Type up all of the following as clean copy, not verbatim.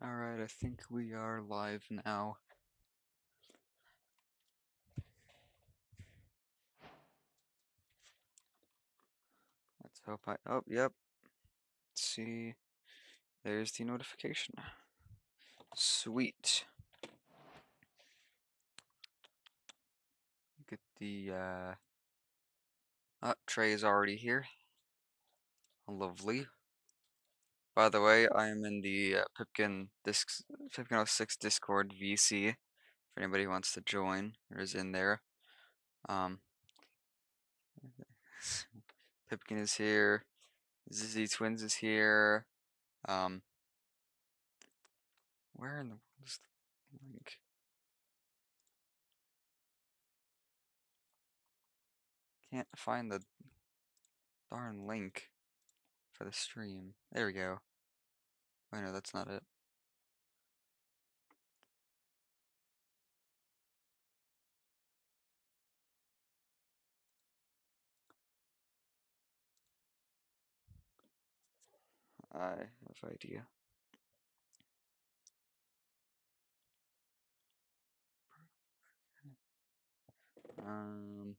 Alright, I think we are live now. Let's hope oh, yep. Let's see. There's the notification. Sweet. Get the, oh, Trey is already here. Lovely. By the way, I am in the Pipkin 06 Discord VC. If anybody wants to join, or is in there. Pipkin is here. Zizzy Twins is here. Where in the world is the link? Can't find the darn link for the stream. There we go. Wait, no, that's not it. I have idea. Um,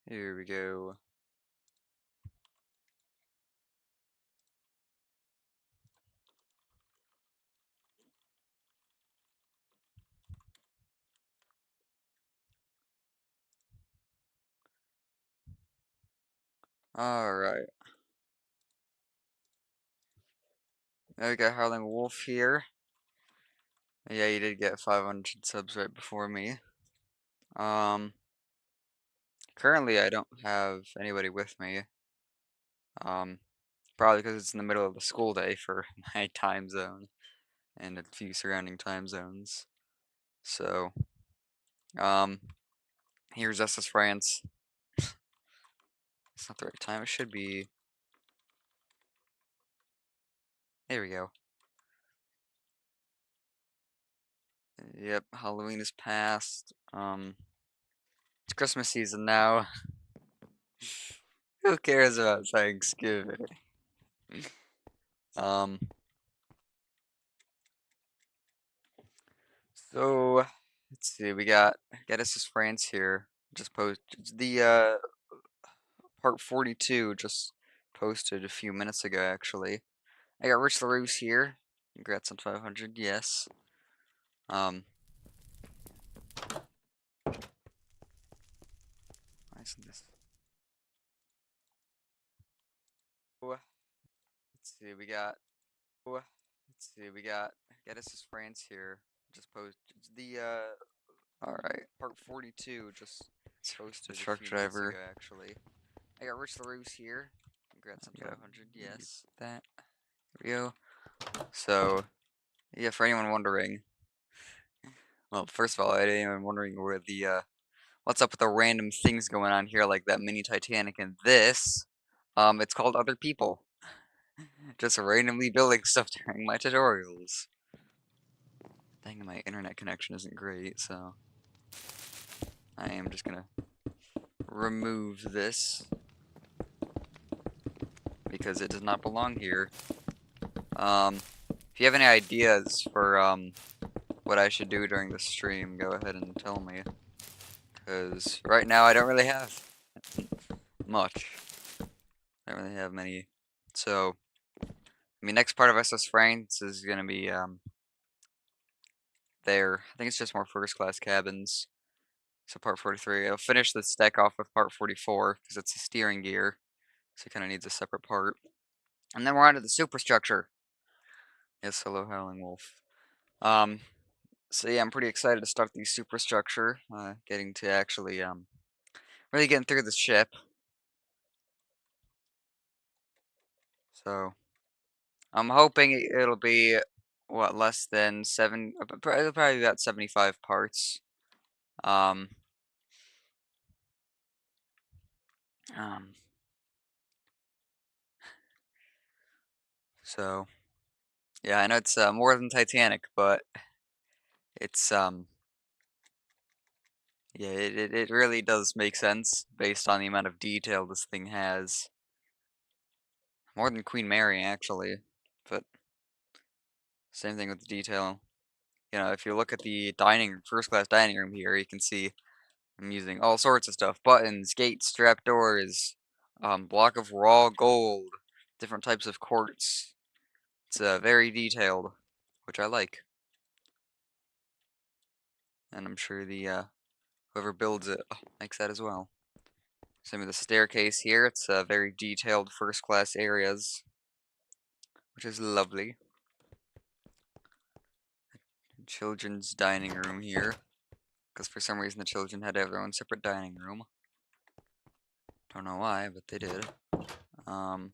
Here we go. Alright. Now we got Howling Wolf here. Yeah, you did get 500 subs right before me. Currently I don't have anybody with me. Probably because it's in the middle of the school day for my time zone and a few surrounding time zones. So, here's SS France. It's not the right time. It should be. There we go. Yep, Halloween is past. It's Christmas season now. Who cares about Thanksgiving? Um, so let's see. We got SS France here. Just posted the part 42. Just posted a few minutes ago, actually. I got Rich LaRue's here. Congrats on 500. Yes. Why isn't this? Let's see. We got SS France here. Just posted the Alright, part 42 just posted a truck driver. Ago, actually. I got Rich LaRue's here. Congrats on 500. Yes. That. There we go. So, yeah, for anyone wondering, well, first of all, anyone wondering where the what's up with the random things going on here, like that mini Titanic and this, it's called Other People. Just randomly building stuff during my tutorials. Dang, my internet connection isn't great, so I am just gonna remove this because it does not belong here. If you have any ideas for what I should do during the stream, go ahead and tell me. Because right now I don't really have much. I don't really have many. So, I mean, next part of SS France is gonna be there. I think it's just more first class cabins. So part 43. I'll finish this deck off with part 44 because it's a steering gear. So it kind of needs a separate part. And then we're on to the superstructure. Yes, hello, Howling Wolf. So yeah, I'm pretty excited to start the superstructure. Getting to actually really getting through the ship. So I'm hoping it'll be what, less than probably about 75 parts. Um, so yeah, I know it's more than Titanic, but It's yeah, it really does make sense based on the amount of detail this thing has. More than Queen Mary, actually. But same thing with the detail. You know, if you look at the first class dining room here, you can see I'm using all sorts of stuff. Buttons, gates, trap doors, block of raw gold, different types of quartz. It's very detailed, which I like. And I'm sure the whoever builds it likes that as well. Same with the staircase here. It's very detailed first class areas, which is lovely. Children's dining room here, because for some reason the children had to have their own separate dining room. Don't know why, but they did. I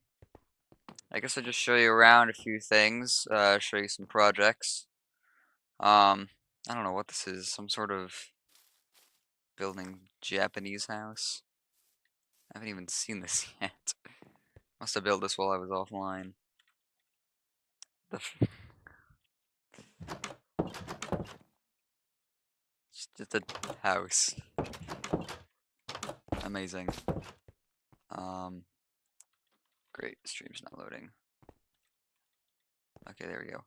guess I'll just show you around a few things, show you some projects. I don't know what this is, some sort of building Japanese house. I haven't even seen this yet. Must have built this while I was offline. It's just a house. Amazing. Great, stream's not loading. Okay, there we go.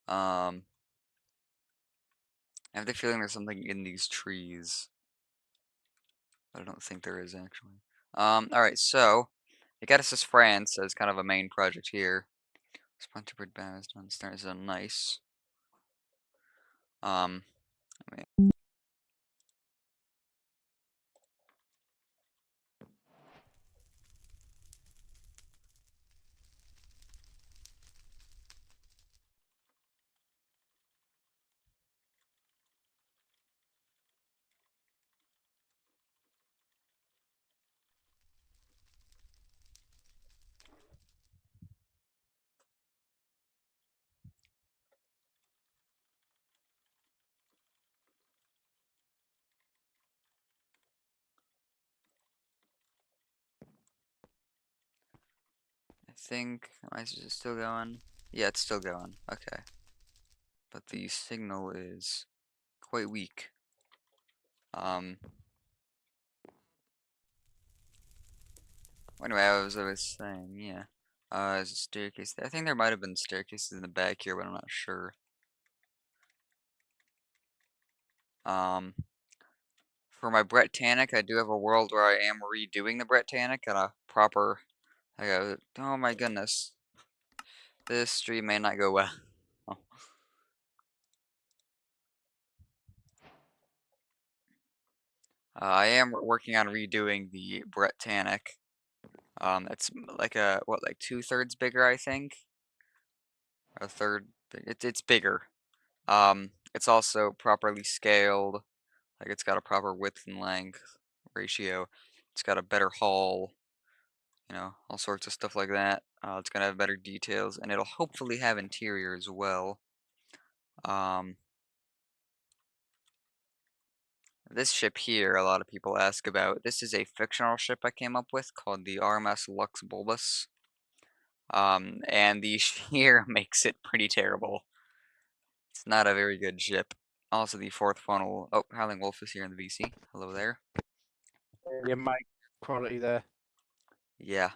I have the feeling there's something in these trees. But I don't think there is, actually. Alright, so, Agatis France as kind of a main project here. Sponsored Baz downstairs is nice. I think, is it still going? Yeah, it's still going. Okay. But the signal is quite weak. Anyway, I was saying, yeah. There's a staircase. I think there might have been staircases in the back here, but I'm not sure. For my Britannic, I do have a world where I am redoing the Britannic at a proper. Oh my goodness. This stream may not go well. I am working on redoing the Britannic. It's like like 2/3 bigger, I think. A third. It's bigger. It's also properly scaled. Like it's got a proper width and length ratio. It's got a better hull. You know, all sorts of stuff like that. It's gonna have better details, and it'll hopefully have interior as well. This ship here, a lot of people ask about. This is a fictional ship I came up with called the RMS Lux Bulbus. And the shear makes it pretty terrible. It's not a very good ship. Also, the fourth funnel. Oh, Howling Wolf is here in the VC. Hello there. Your mic quality there. Yeah.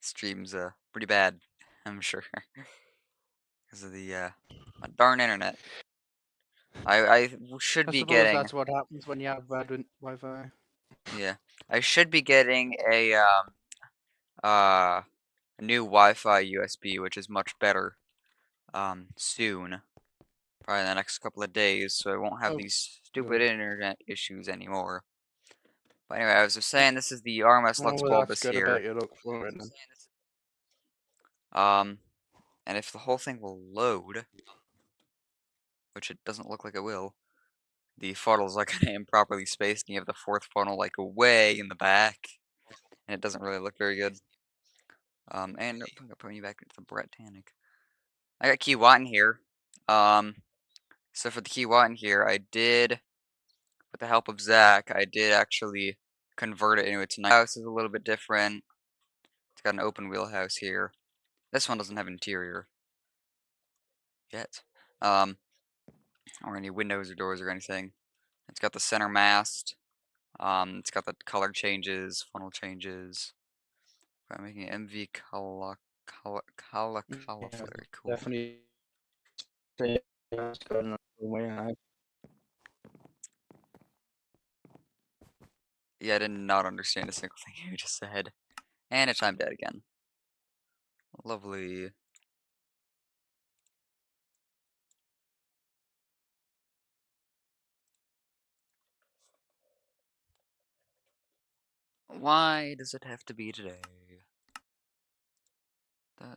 Stream's pretty bad, I'm sure. Because of the my darn internet. I should I be suppose getting. that's what happens when you have bad Wi-Fi. Yeah. I should be getting a new Wi-Fi USB, which is much better soon. Probably in the next couple of days, so I won't have Oh, these stupid good. internet issues anymore. But anyway, I was just saying this is the RMS Lux Oh, well, that's Bulbus good. I here. bet you look for it. And if the whole thing will load, which it doesn't look like it will, the funnel's like improperly spaced, and you have the fourth funnel like way in the back, and it doesn't really look very good. And I'm gonna put you back into the Britannic. I got Keewatin here. So for the Keewatin here, I did, with the help of Zach, I did actually convert it into a tonight house. Is a little bit different. It's got an open wheelhouse here. This one doesn't have interior yet. or any windows or doors or anything. It's got the center mast. It's got the color changes, funnel changes. I'm making it MV color Yeah, flare. Cool. definitely. Say it's going the way I. Yeah, I did not understand a single thing you just said. And it's I'm dead again. Lovely. Why does it have to be today?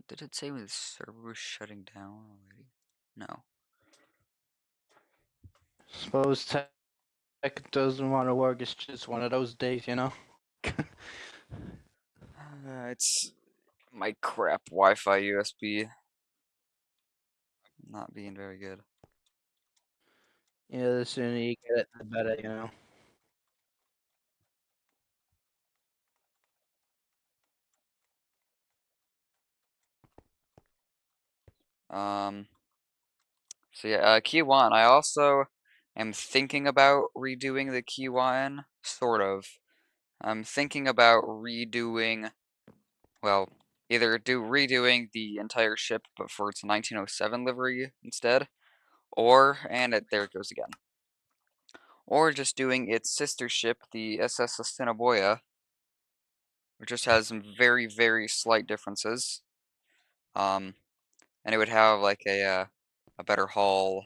Did it say the server was shutting down already? No. Suppose tech doesn't want to work. It's just one of those days, you know. It's my crap Wi-Fi USB not being very good. Yeah, the sooner you get it, the better, you know. So yeah, Key 1. I also am thinking about redoing the Key 1, sort of. I'm thinking about redoing, well, either redoing the entire ship, but for its 1907 livery instead, or, there it goes again, or just doing its sister ship, the SS Assiniboia, which just has some very, very slight differences. And it would have like a better hull,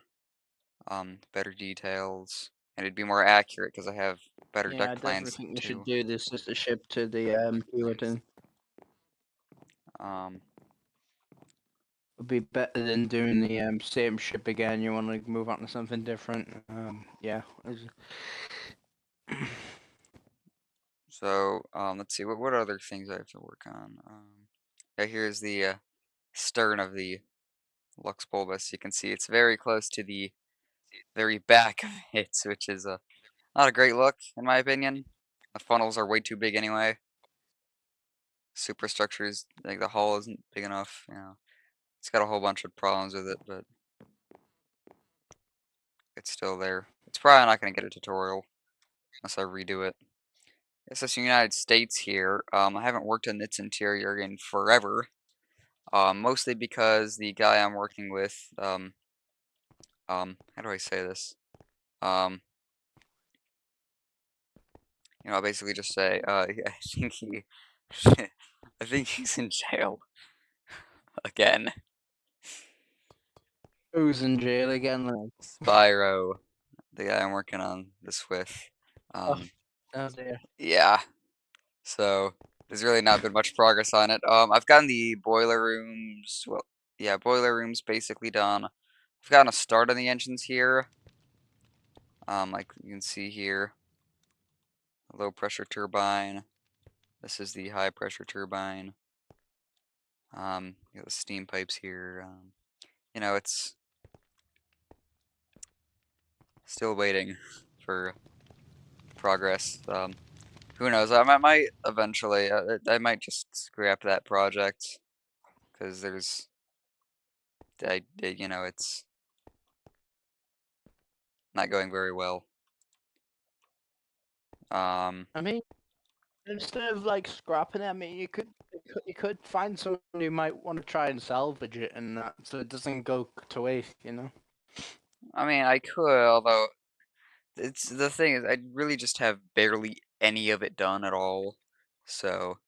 better details, and it'd be more accurate because I have better Yeah, deck I definitely plans think you should too. do this as a ship to the Puritan. Um, Would be better than doing the same ship again. You want to move on to something different. Yeah. so let's see what other things I have to work on. Yeah, here's the stern of the Lux Bulbous. You can see it's very close to the very back of it, which is not a great look in my opinion. The funnels are way too big anyway. Superstructures, like the hull isn't big enough, you know. It's got a whole bunch of problems with it, but it's still there. It's probably not going to get a tutorial unless I redo it. SS United States here. I haven't worked on its interior in forever. Mostly because the guy I'm working with, how do I say this? I'll basically just say, I think I think he's in jail again. Who's in jail again? Like, Spyro, the guy I'm working on this with. oh, oh dear. Yeah. So there's really not been much progress on it. I've gotten the boiler rooms. Well, yeah, boiler rooms basically done. I've gotten a start on the engines here. Like you can see here, a low pressure turbine. This is the high pressure turbine. You got the steam pipes here. It's still waiting for progress. Who knows? I might eventually. I might just scrap that project because it's not going very well. I mean, instead of like scrapping it, I mean, you could find someone who might want to try and salvage it, and that, so it doesn't go to waste, you know. I mean, I could, although it's the thing is, I really just have barely any of it done at all. So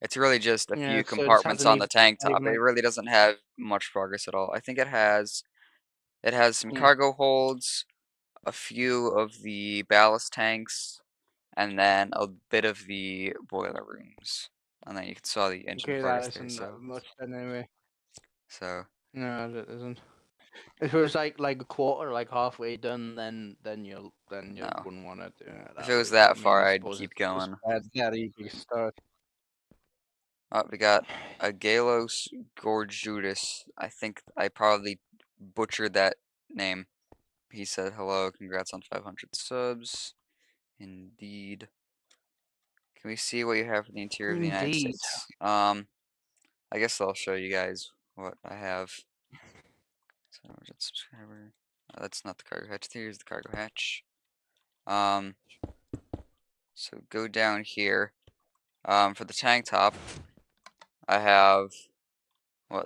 it's really just a Yeah, few so it just compartments hasn't on the even tank top. It like really doesn't have much progress at all. I think it has some yeah. cargo holds, a few of the ballast tanks, and then a bit of the boiler rooms. And then you can saw the engine Okay, progress that there. isn't that So much then anyway. so No, it isn't. If it was like a quarter, like halfway done, then you no, wouldn't want to do it if that it was way. But I that mean, far, I I'd suppose keep it's going. that easy to start. Oh, we got a Galos Gorgeudis. I think I probably butchered that name. He said hello, congrats on 500 subs. Indeed. Can we see what you have for the interior of the United Indeed. States? I guess I'll show you guys what I have. So, subscriber. That's not the cargo hatch. Here's the cargo hatch. So go down here. For the tank top, I have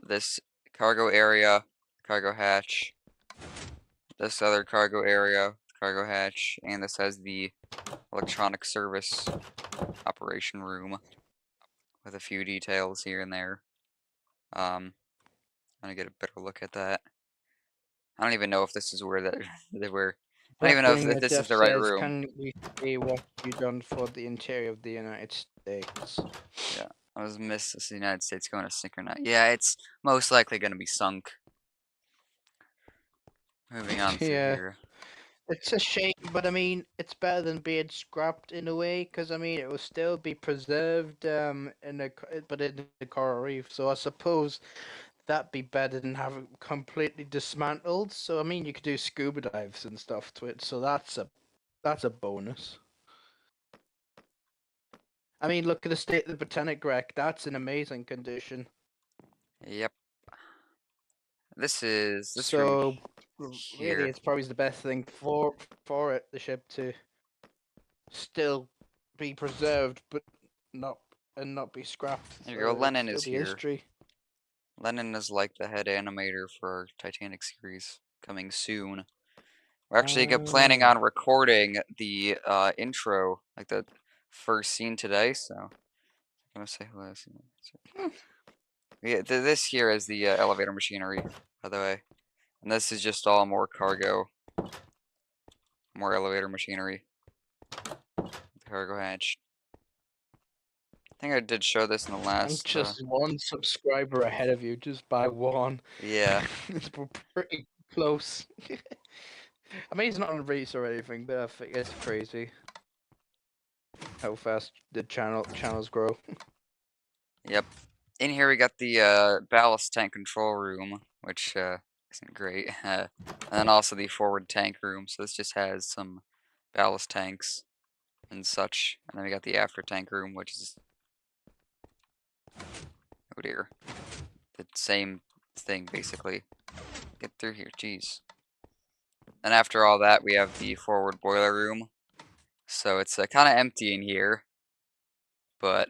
this cargo area, cargo hatch, this other cargo area, cargo hatch, and this has the electronic service operation room with a few details here and there. I'm gonna get a better look at that. I don't even know if this is where they were. I don't even know if this is Jeff the right says, room. can we see what you've done for the interior of the United States? Yeah, I was miss the United States going to sink or not. Yeah, it's most likely gonna be sunk. Moving on through Yeah. here. It's a shame, but I mean, it's better than being scrapped in a way, because I mean, it will still be preserved, but in the coral reef. So I suppose that'd be better than having it completely dismantled. So I mean, you could do scuba dives and stuff to it. So that's a bonus. I mean, look at the state of the Botanic wreck. That's in amazing condition. Yep. This room So here. really, it's probably the best thing for the ship to still be preserved, but not be scrapped. There you go. Lennon Still is be here. history. Lennon is like the head animator for our Titanic series coming soon. We're actually planning on recording the intro, like the first scene today. So I'm gonna say hello. Yeah, this here is the elevator machinery, by the way, and this is just all more cargo, more elevator machinery. The cargo hatch. I think I did show this in the last. I'm just one subscriber ahead of you, just by one. Yeah. It's pretty close. I mean, it's not on a race or anything, but I think it's crazy how fast the channels grow. Yep. In here we got the ballast tank control room, which isn't great, and then also the forward tank room. So this just has some ballast tanks and such, and then we got the after tank room, which is oh dear, the same thing basically. Get through here, jeez. And after all that, we have the forward boiler room. So it's kind of empty in here, but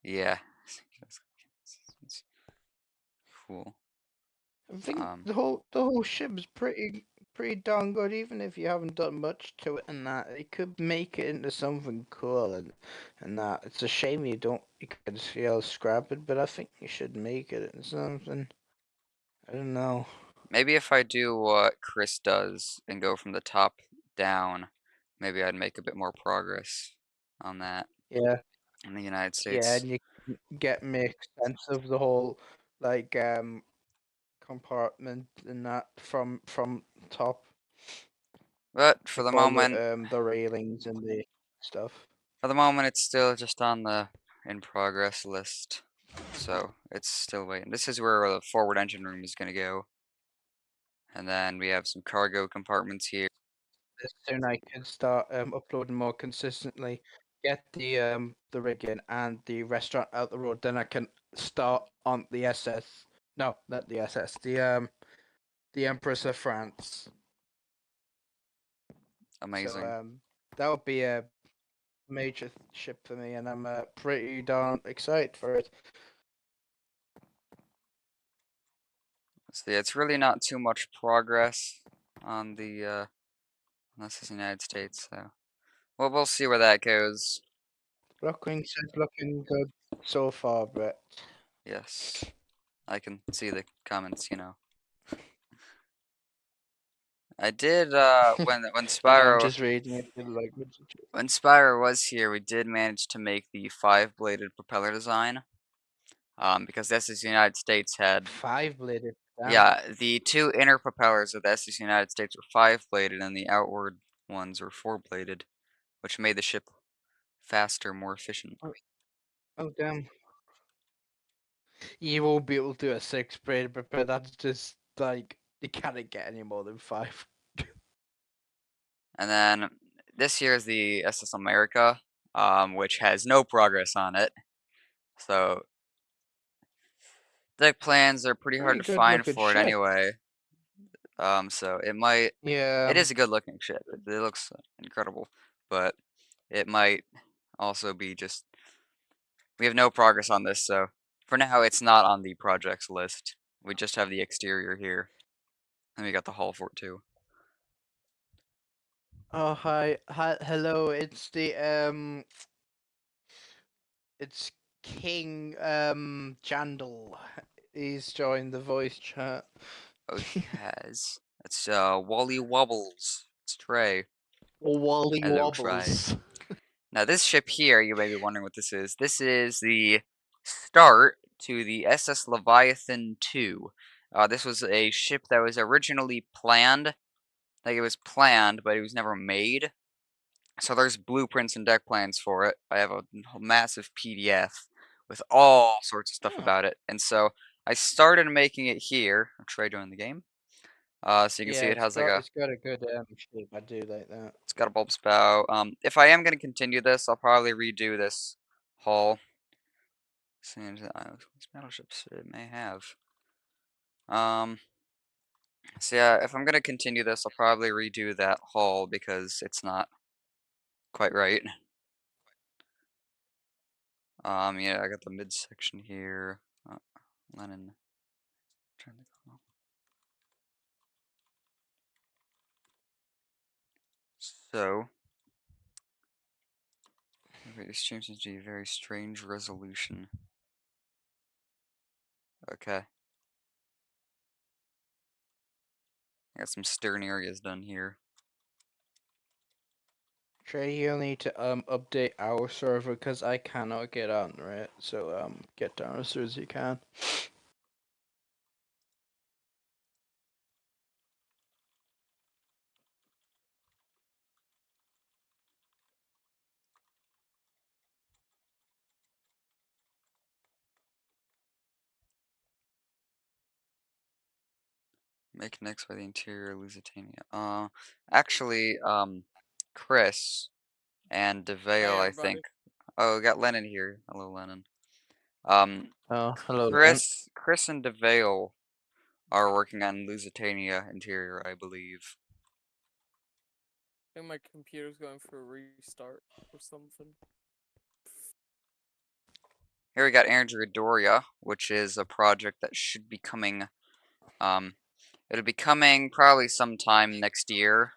yeah, cool. I think the whole ship is pretty darn good, even if you haven't done much to it. And that it could make it into something cool, and that it's a shame you can see how scrap it, but I think you should make it into something. I don't know. Maybe if I do what Chris does and go from the top down, maybe I'd make a bit more progress on that Yeah, in the United yeah, States. and you can make sense of the whole like compartment and that from top. But for the moment, The railings and the stuff. it's still just on the in progress list. So it's still waiting. This is where the forward engine room is going to go. And then we have some cargo compartments here. As soon I can start uploading more consistently, get the rigging and the restaurant out the road, then I can start on the SS. No, not the SS. The Empress of France. Amazing. So that would be a major ship for me, and I'm pretty darn excited for it. So yeah, it's really not too much progress on the unless it's the United States. So well, we'll see where that goes. Looking good so far, Brett. Yes, I can see the comments. I did when I'm Spyro just reading it like when Spyro was here, we did manage to make the 5-bladed propeller design. Because the SS United States had 5-bladed. yeah, the two inner propellers of the SS United States were 5-bladed, and the outward ones were 4-bladed, which made the ship faster, more efficient. Oh damn. You won't be able to do a 6-braid, but that's just like you can't get any more than 5. And then this here is the SS America, which has no progress on it. So the plans are pretty hard to Good find looking for it ship. anyway. So it might. Yeah. It is a good looking ship. It looks incredible, but it might also be just. We have no progress on this, so for now it's not on the projects list. We just have the exterior here, and we got the hull for it too. Oh hi, hello. It's King Jandal. He's joined the voice chat. Oh, he has. That's Wally Wobbles. It's Trey. Wally Hello, Trey. Wobbles. Now this ship here, you may be wondering what this is. This is the start to the SS Leviathan 2. This was a ship that was originally planned. Like it was planned, but it was never made. So there's blueprints and deck plans for it. I have a massive PDF with all sorts of stuff Oh. about it. And so I started making it here. I'll try doing the game. So you can see it has like a. It's got a good shape. I do like that. It's got a bulb spout. If I am gonna continue this, I'll probably redo this hull. Seems what battleships it may have. So yeah, if I'm gonna continue this, I'll probably redo that hull because it's not quite right. Yeah, I got the midsection here. Lenin. Turn the column. So, this changes to a very strange resolution. Okay. I got some stern areas done here. Trey, you'll need to update our server because I cannot get on, right? So get down as soon as you can. Make next by the interior Lusitania. Actually, Chris and DeVale, I think. Oh, we got Lennon here. Hello, Lennon. Oh, hello, Len. Chris and DeVale are working on Lusitania interior, I believe. I think my computer's going for a restart or something. Here we got Andrea Doria, which is a project that should be coming. It'll be coming probably sometime next year.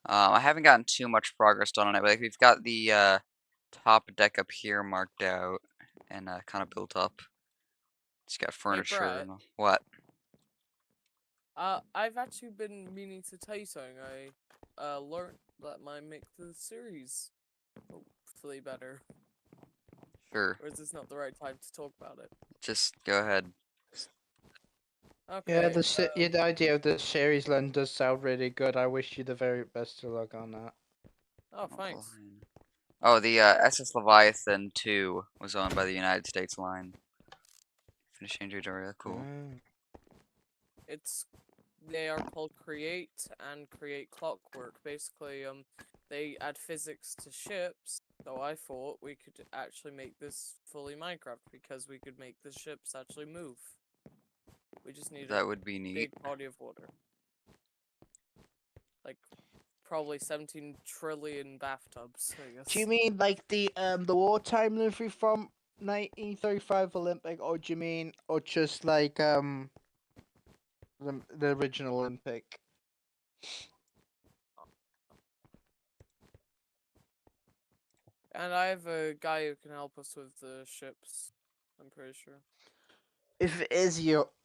I haven't gotten too much progress done on it, but like, we've got the top deck up here marked out and kind of built up. It's got furniture Brett. and what? I've actually been meaning to tell you something. I learned that might make the series hopefully better. Sure. Or is this not the right time to talk about it? Just go ahead. Okay. Yeah, the idea of the series, Len, does sound really good. I wish you the very best of luck on that. Oh, thanks. Oh, the SS Leviathan 2 was owned by the United States Line. Finish Andrea Doria, cool. They are called Create and Create Clockwork. Basically, they add physics to ships. So I thought we could actually make this fully Minecraft because we could make the ships actually move. We just need That would be neat. Big body of water. Like probably 17 trillion bathtubs, I guess. Do you mean like the wartime livery from 1935 Olympic, or do you mean, or just like the original Olympic? And I have a guy who can help us with the ships, I'm pretty sure. If it is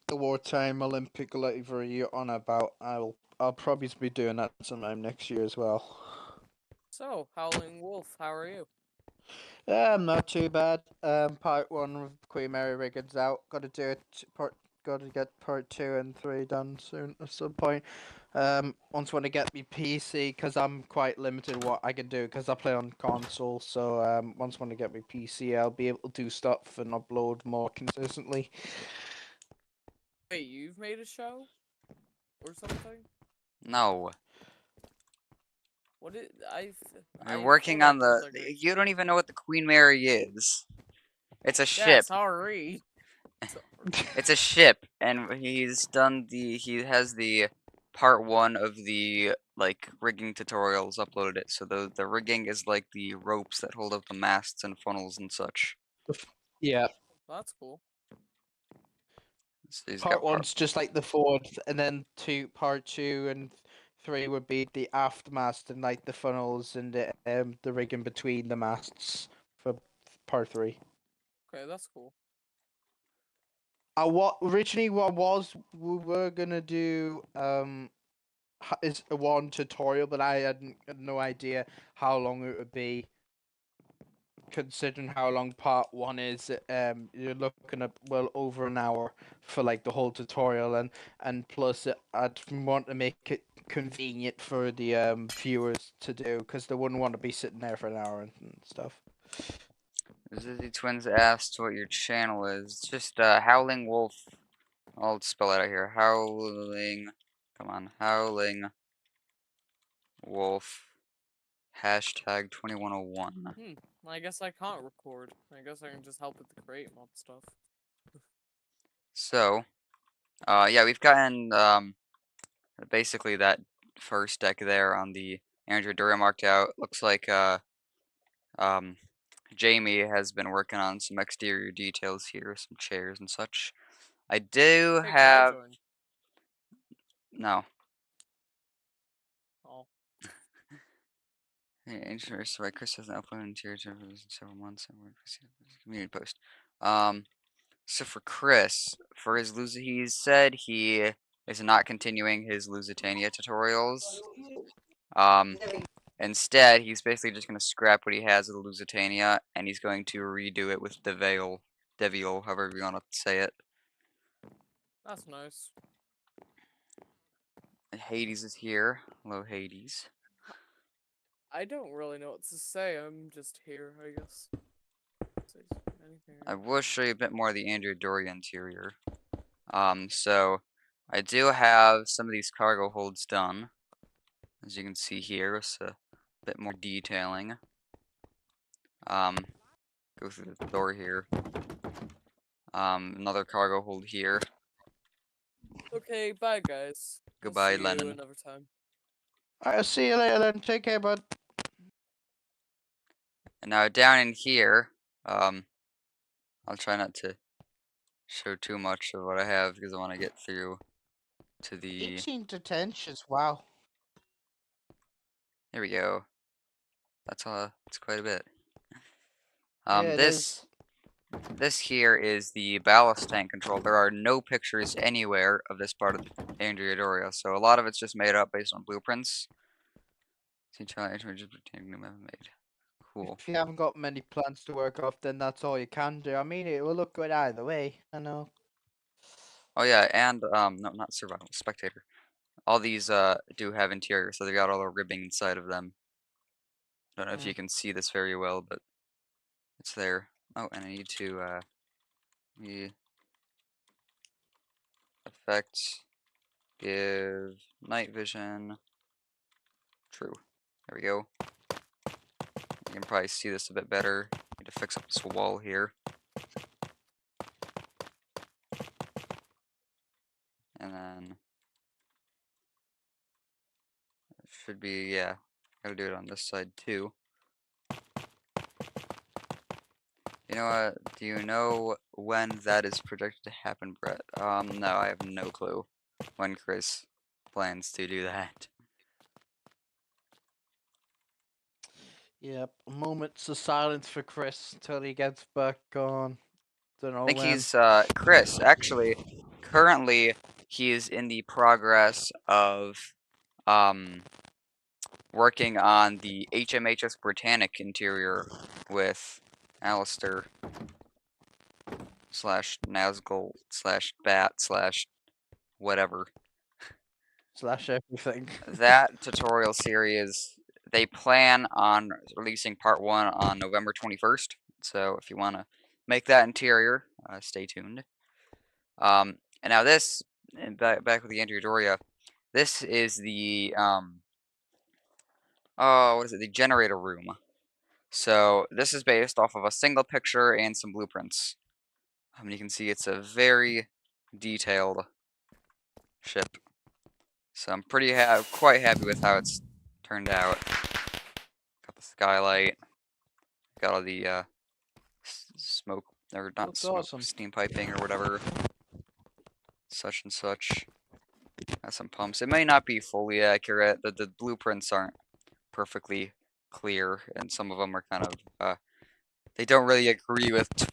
the wartime Olympic livery you're on about, I'll probably be doing that sometime next year as well. So, Howling Wolf, how are you? Not too bad. Part 1 of Queen Mary Riggins out. Gotta do it. Gotta get part 2 and 3 done soon at some point. Once when I get my PC, because I'm quite limited what I can do, because I play on console. So once when I get my PC, I'll be able to do stuff and upload more consistently. Wait, you've made a show? Or something? No. What is I'm working on the. You don't even know what the Queen Mary is. It's a ship. Yeah, sorry. It's a ship, and he's done the. He has the part 1 of the like rigging tutorials uploaded it. So the rigging is like the ropes that hold up the masts and funnels and such. Yeah. That's cool. So he's Part got part. one's just like the forward, and then part two and three would be the aft mast and like the funnels and the rigging between the masts for part three. Okay, that's cool. What originally what was we were gonna do is a one tutorial, but I had no idea how long it would be. Considering how long part one is, you're looking at well over an hour for like the whole tutorial, and plus I'd want to make it convenient for the viewers to do because they wouldn't want to be sitting there for an hour and stuff. Zizzy Twins asked what your channel is. It's just Howling Wolf. I'll spell it out here. Howling. Come on. Howling Wolf. Hashtag 2101. I guess I can't record. I guess I can just help with the create mod stuff. So, yeah, we've gotten basically that first deck there on the Andrew Doria marked out. Looks like Jamie has been working on some exterior details here, some chairs and such. I do Hey, have can I join? no. Oh, Yeah, interesting. Right, Chris hasn't uploaded interior in several months. Community post. So for Chris, for his he said he is not continuing his Lusitania tutorials. Instead, he's basically just going to scrap what he has of the Lusitania, and he's going to redo it with Devil, however you want to say it. that's nice. And Hades is here. Hello, Hades. I don't really know what to say. I'm just here, I guess. Say anything. I will show you a bit more of the Andrew Doria interior. So I do have some of these cargo holds done, as you can see here, with a bit more detailing. Go through the door here. Another cargo hold here. Okay, bye guys. We'll Goodbye, see you Lennon. another time. Alright, I'll see you later then. Take care, bud. And now down in here, I'll try not to show too much of what I have because I want to get through to the. 18 detentions. Wow. There we go. That's quite a bit. Yeah, it is. This here is the ballast tank control. There are no pictures anywhere of this part of Andrea Doria, so a lot of it's just made up based on blueprints. Made. Cool. If you haven't got many plans to work off, then that's all you can do. I mean, it will look good either way. I know. Oh yeah, and no, not survival, spectator. All these do have interior, so they got all the ribbing inside of them. I don't know if you can see this very well, but it's there. Oh, and I need to the effect give night vision true. There we go. You can probably see this a bit better. Need to fix up this wall here. And then it should be, yeah, gotta do it on this side too. You know what? Do you know when that is projected to happen, Brett? No, I have no clue when Chris plans to do that. Yep. Moments of silence for Chris until he gets back on. Don't know I think when. he's, Chris, actually, currently, he is in the progress of, working on the HMHS Britannic interior with Alistair / Nazgul / Bat / whatever. Slash everything. That tutorial series, they plan on releasing part 1 on November 21st. So if you want to make that interior, stay tuned. And now this, and back with the Andrea Doria, this is the, what is it, the generator room. So this is based off of a single picture and some blueprints. You can see it's a very detailed ship. So I'm quite happy with how it's turned out. Got the skylight. Got all the smoke, or not Looks smoke, awesome. steam piping or whatever. Such and such. Got some pumps. It may not be fully accurate. The blueprints aren't perfectly clear, and some of them are kind of they don't really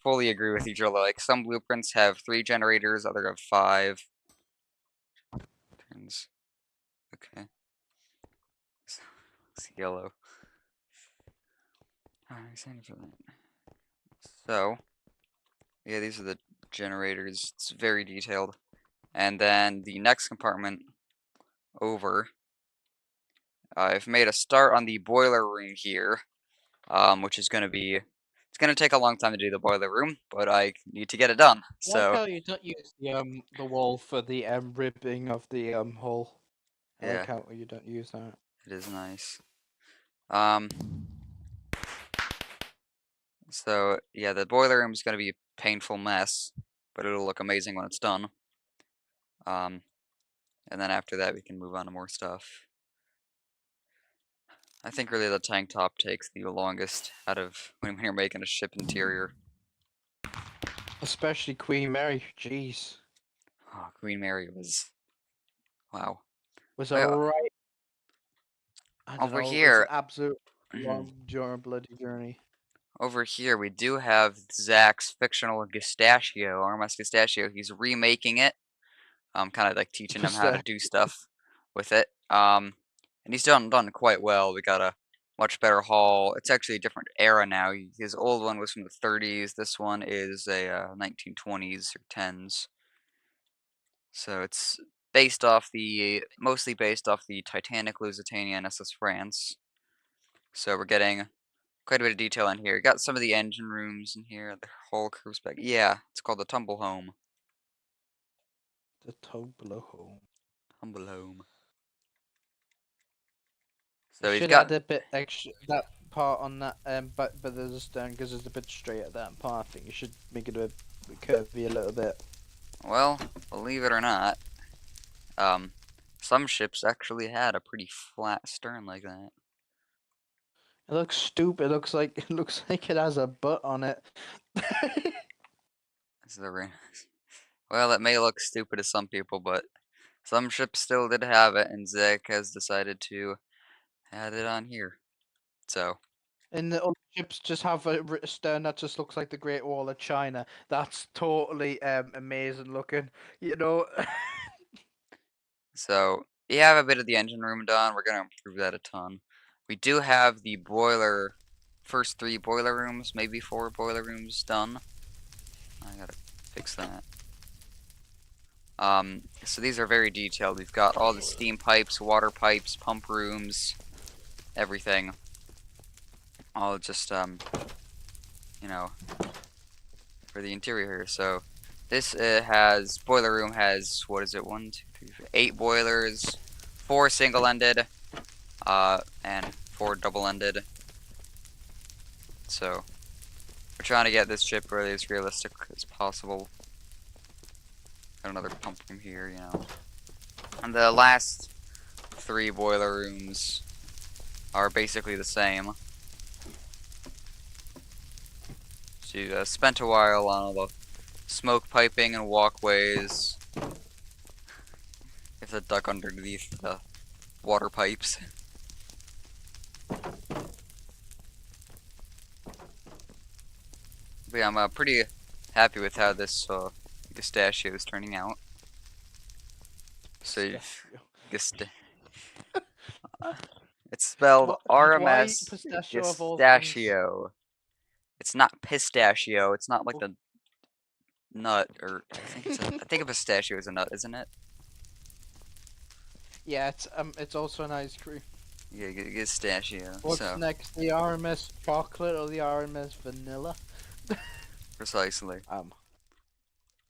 fully agree with each other. Like some blueprints have 3 generators, other have 5. Turns. Okay. It's yellow. So, yeah, these are the generators. It's very detailed. And then the next compartment over, I've made a start on the boiler room here, which is going to be, it's going to take a long time to do the boiler room, but I need to get it done. I like So, how you don't use the wall for the ribbing of the hole. I yeah, like how you don't use that. it is nice. So, yeah, the boiler room is going to be a painful mess, but it'll look amazing when it's done. And then after that, we can move on to more stuff. I think really the tank top takes the longest out of when you're making a ship interior. Especially Queen Mary. Jeez. Oh, Queen Mary was, wow. Was Well, alright. I don't over know. It was here, an absolute long bloody journey. over here we do have Zach's fictional Gustachio, Armas Gustachio. He's remaking it. Kind of like teaching him how to do stuff with it. And he's done quite well. We got a much better hull. It's actually a different era now. His old one was from the 30s. This one is a 1920s or 10s. So it's mostly based off the Titanic, Lusitania, and SS France. So we're getting quite a bit of detail in here. Got some of the engine rooms in here. The whole crew's back. Yeah, it's called the Tumble Home. The Tumble Home. Tumble Home. So So he's should got. add a bit extra that part on that but there's a stone because it's a bit straight at that part. I think you should make it a bit curvy a little bit. Well, believe it or not, some ships actually had a pretty flat stern like that. It looks stupid. It looks like it has a butt on it. Well, it may look stupid to some people, but some ships still did have it, and Zach has decided to add it on here. So, And the other ships just have a stern that just looks like the Great Wall of China. That's totally amazing looking. You know. so you have a bit of the engine room done. We're gonna improve that a ton. We do have the first 3 boiler rooms, maybe 4 boiler rooms done. I gotta fix that. So these are very detailed. We've got all the steam pipes, water pipes, pump rooms, everything. All just, you know, for the interior here. So this boiler room has, what is it, 1, 2, 3, 4, 8 boilers, 4 single-ended, and 4 double-ended. So we're trying to get this ship really as realistic as possible. Got another pump room here, you know. And the last 3 boiler rooms are basically the same. So you spent a while on all the smoke piping and walkways. You have to duck underneath the water pipes. But yeah, I'm pretty happy with how this Gustachio is turning out. So it's spelled RMS Pistachio of all Gustachio. It's not pistachio. It's not like the nut, or I think a pistachio is a nut, isn't it? Yeah, it's also an ice cream. Yeah, Gustachio. What's So next, the RMS chocolate or the RMS vanilla? precisely.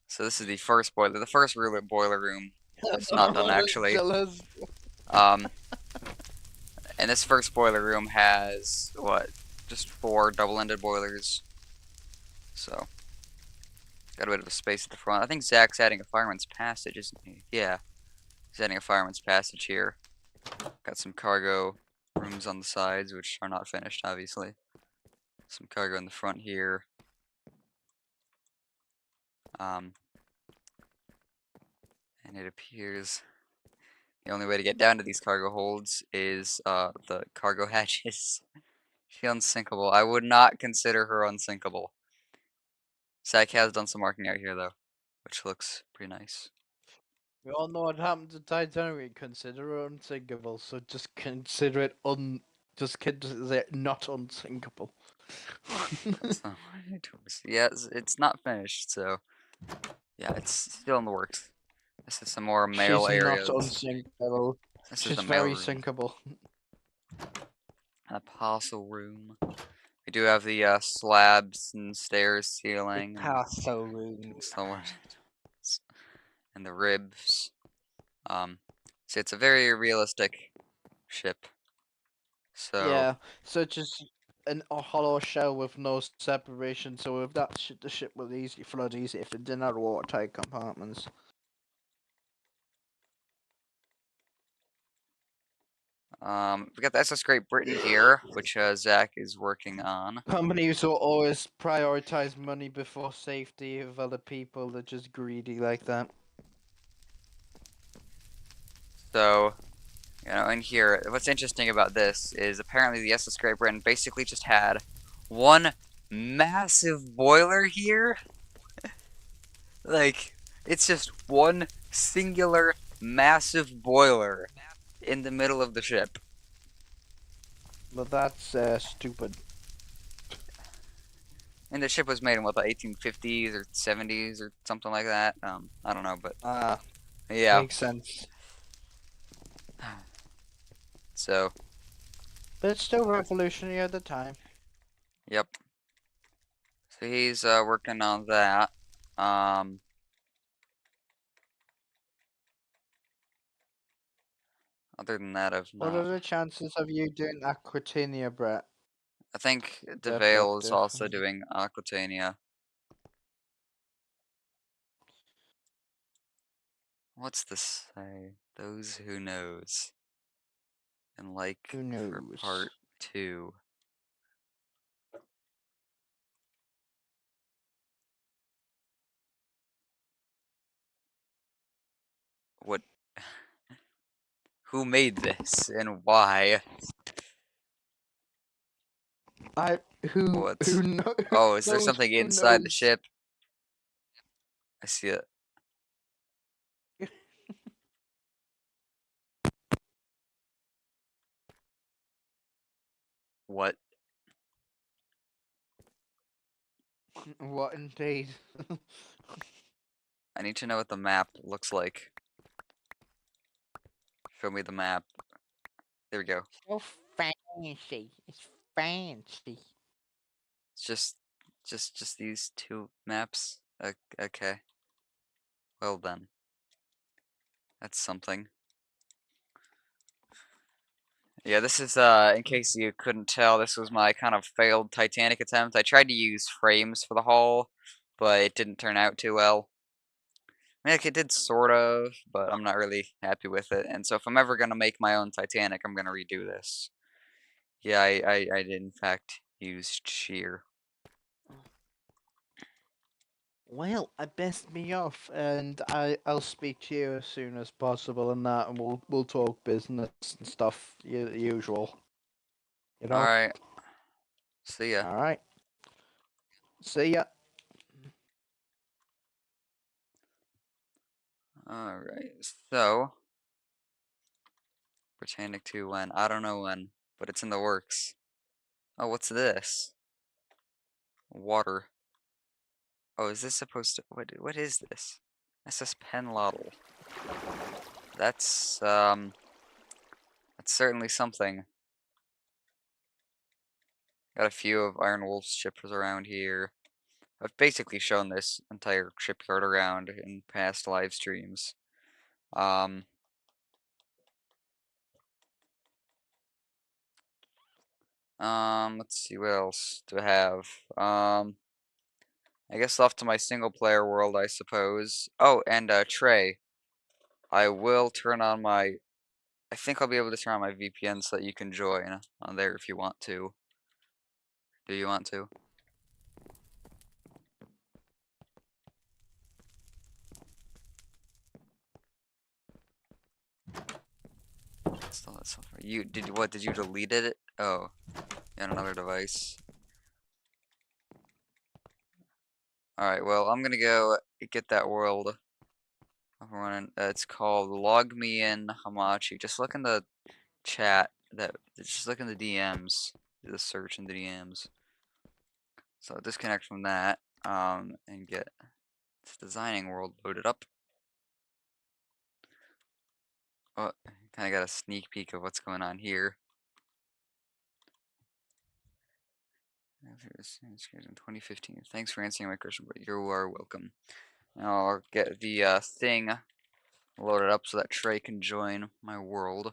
So this is the first boiler. The first boiler room is not done actually. And this first boiler room has what? Just 4 double-ended boilers. So got a bit of a space at the front. I think Zach's adding a fireman's passage, isn't he? Yeah. Setting a fireman's passage here. Got some cargo rooms on the sides, which are not finished, obviously. Some cargo in the front here. And it appears the only way to get down to these cargo holds is the cargo hatches. She's unsinkable. I would not consider her unsinkable. Zach has done some marking out here, though, which looks pretty nice. We all know what happened to Titanic. We consider it unsinkable, so just consider it not unsinkable. That's not what it was. Yeah, it's not finished, so yeah, it's still in the works. This is some more mail She's areas. not unsinkable. This is She's the mail very room. sinkable. An apostle room. We do have the slabs and stairs, ceiling, Castle room. and the ribs. So it's a very realistic ship. So Yeah, so just a hollow shell with no separation. So if that the ship would easily flood easy if it didn't have watertight compartments. we got the SS Great Britain here, which Zach is working on. Companies will always prioritize money before safety of other people. They're just greedy like that. So, in here, what's interesting about this is apparently the SS Great Britain basically just had one massive boiler here. Like, it's just one singular massive boiler in the middle of the ship. But that's stupid. And the ship was made in what, the 1850s or 70s or something like that. I don't know, but yeah. Makes sense. So, But it's still revolutionary at the time. yep. So he's working on that. Other than that, I've What not. are the chances of you doing Aquitania, Brett? I think They're DeVale is productive. also doing Aquitania. What's this say? Those who knows. And like Who for knows? part 2. What? Who made this and why? Who What? knows? Oh, is there knows something who inside the knows? ship? I see it. What? What indeed? I need to know what the map looks like. Show me the map. There we go. So fancy. It's fancy. It's just these two maps. Okay. Well done. That's something. Yeah, this is, in case you couldn't tell, this was my kind of failed Titanic attempt. I tried to use frames for the hull, but it didn't turn out too well. I mean, like, it did sort of, but I'm not really happy with it. And so if I'm ever gonna make my own Titanic, I'm gonna redo this. Yeah, I did in fact use shear. Well, I best be off, and I'll speak to you as soon as possible, and that, and we'll talk business and stuff, usual. You know. Alright. See ya. All right. See ya. Alright, so Britannic 2 when? I don't know when, but it's in the works. Oh, what's this? Water. Oh, is this supposed to what is this? SS Penlottle. That's certainly something. Got a few of Iron Wolf's ships around here. I've basically shown this entire shipyard around in past live streams. Let's see, what else do I have? I guess off to my single player world, I suppose. Oh, and Trey. I will turn on my. I think I'll be able to turn on my VPN so that you can join on there if you want to. Do you want to? Install that software. What did you delete it? Oh, on another device. Alright, well I'm gonna go get that world up and running. It's called Log Me In Hamachi. Just look in the chat just look in the DMs. Do the search in the DMs. So disconnect from that, and get this designing world loaded up. Oh, kinda got a sneak peek of what's going on here. In 2015. Thanks for answering my question, but you are welcome. Now I'll get the thing loaded up so that Trey can join my world.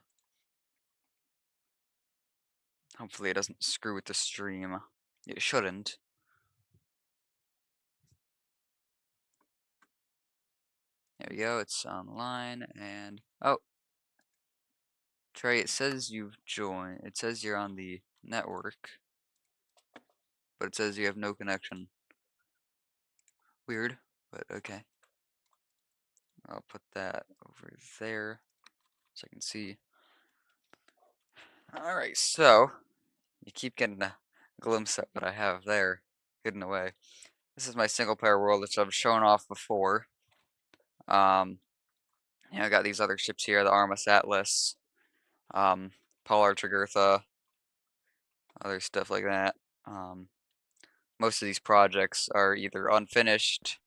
Hopefully it doesn't screw with the stream. It shouldn't. There we go, it's online, and oh, Trey, it says you've joined. It says you're on the network, but it says you have no connection. Weird, but okay. I'll put that over there so I can see. Alright, so you keep getting a glimpse at what I have there hidden away. This is my single player world, which I've shown off before. I got these other ships here, the Armas Atlas, Polar Jugurtha, other stuff like that. Most of these projects are either unfinished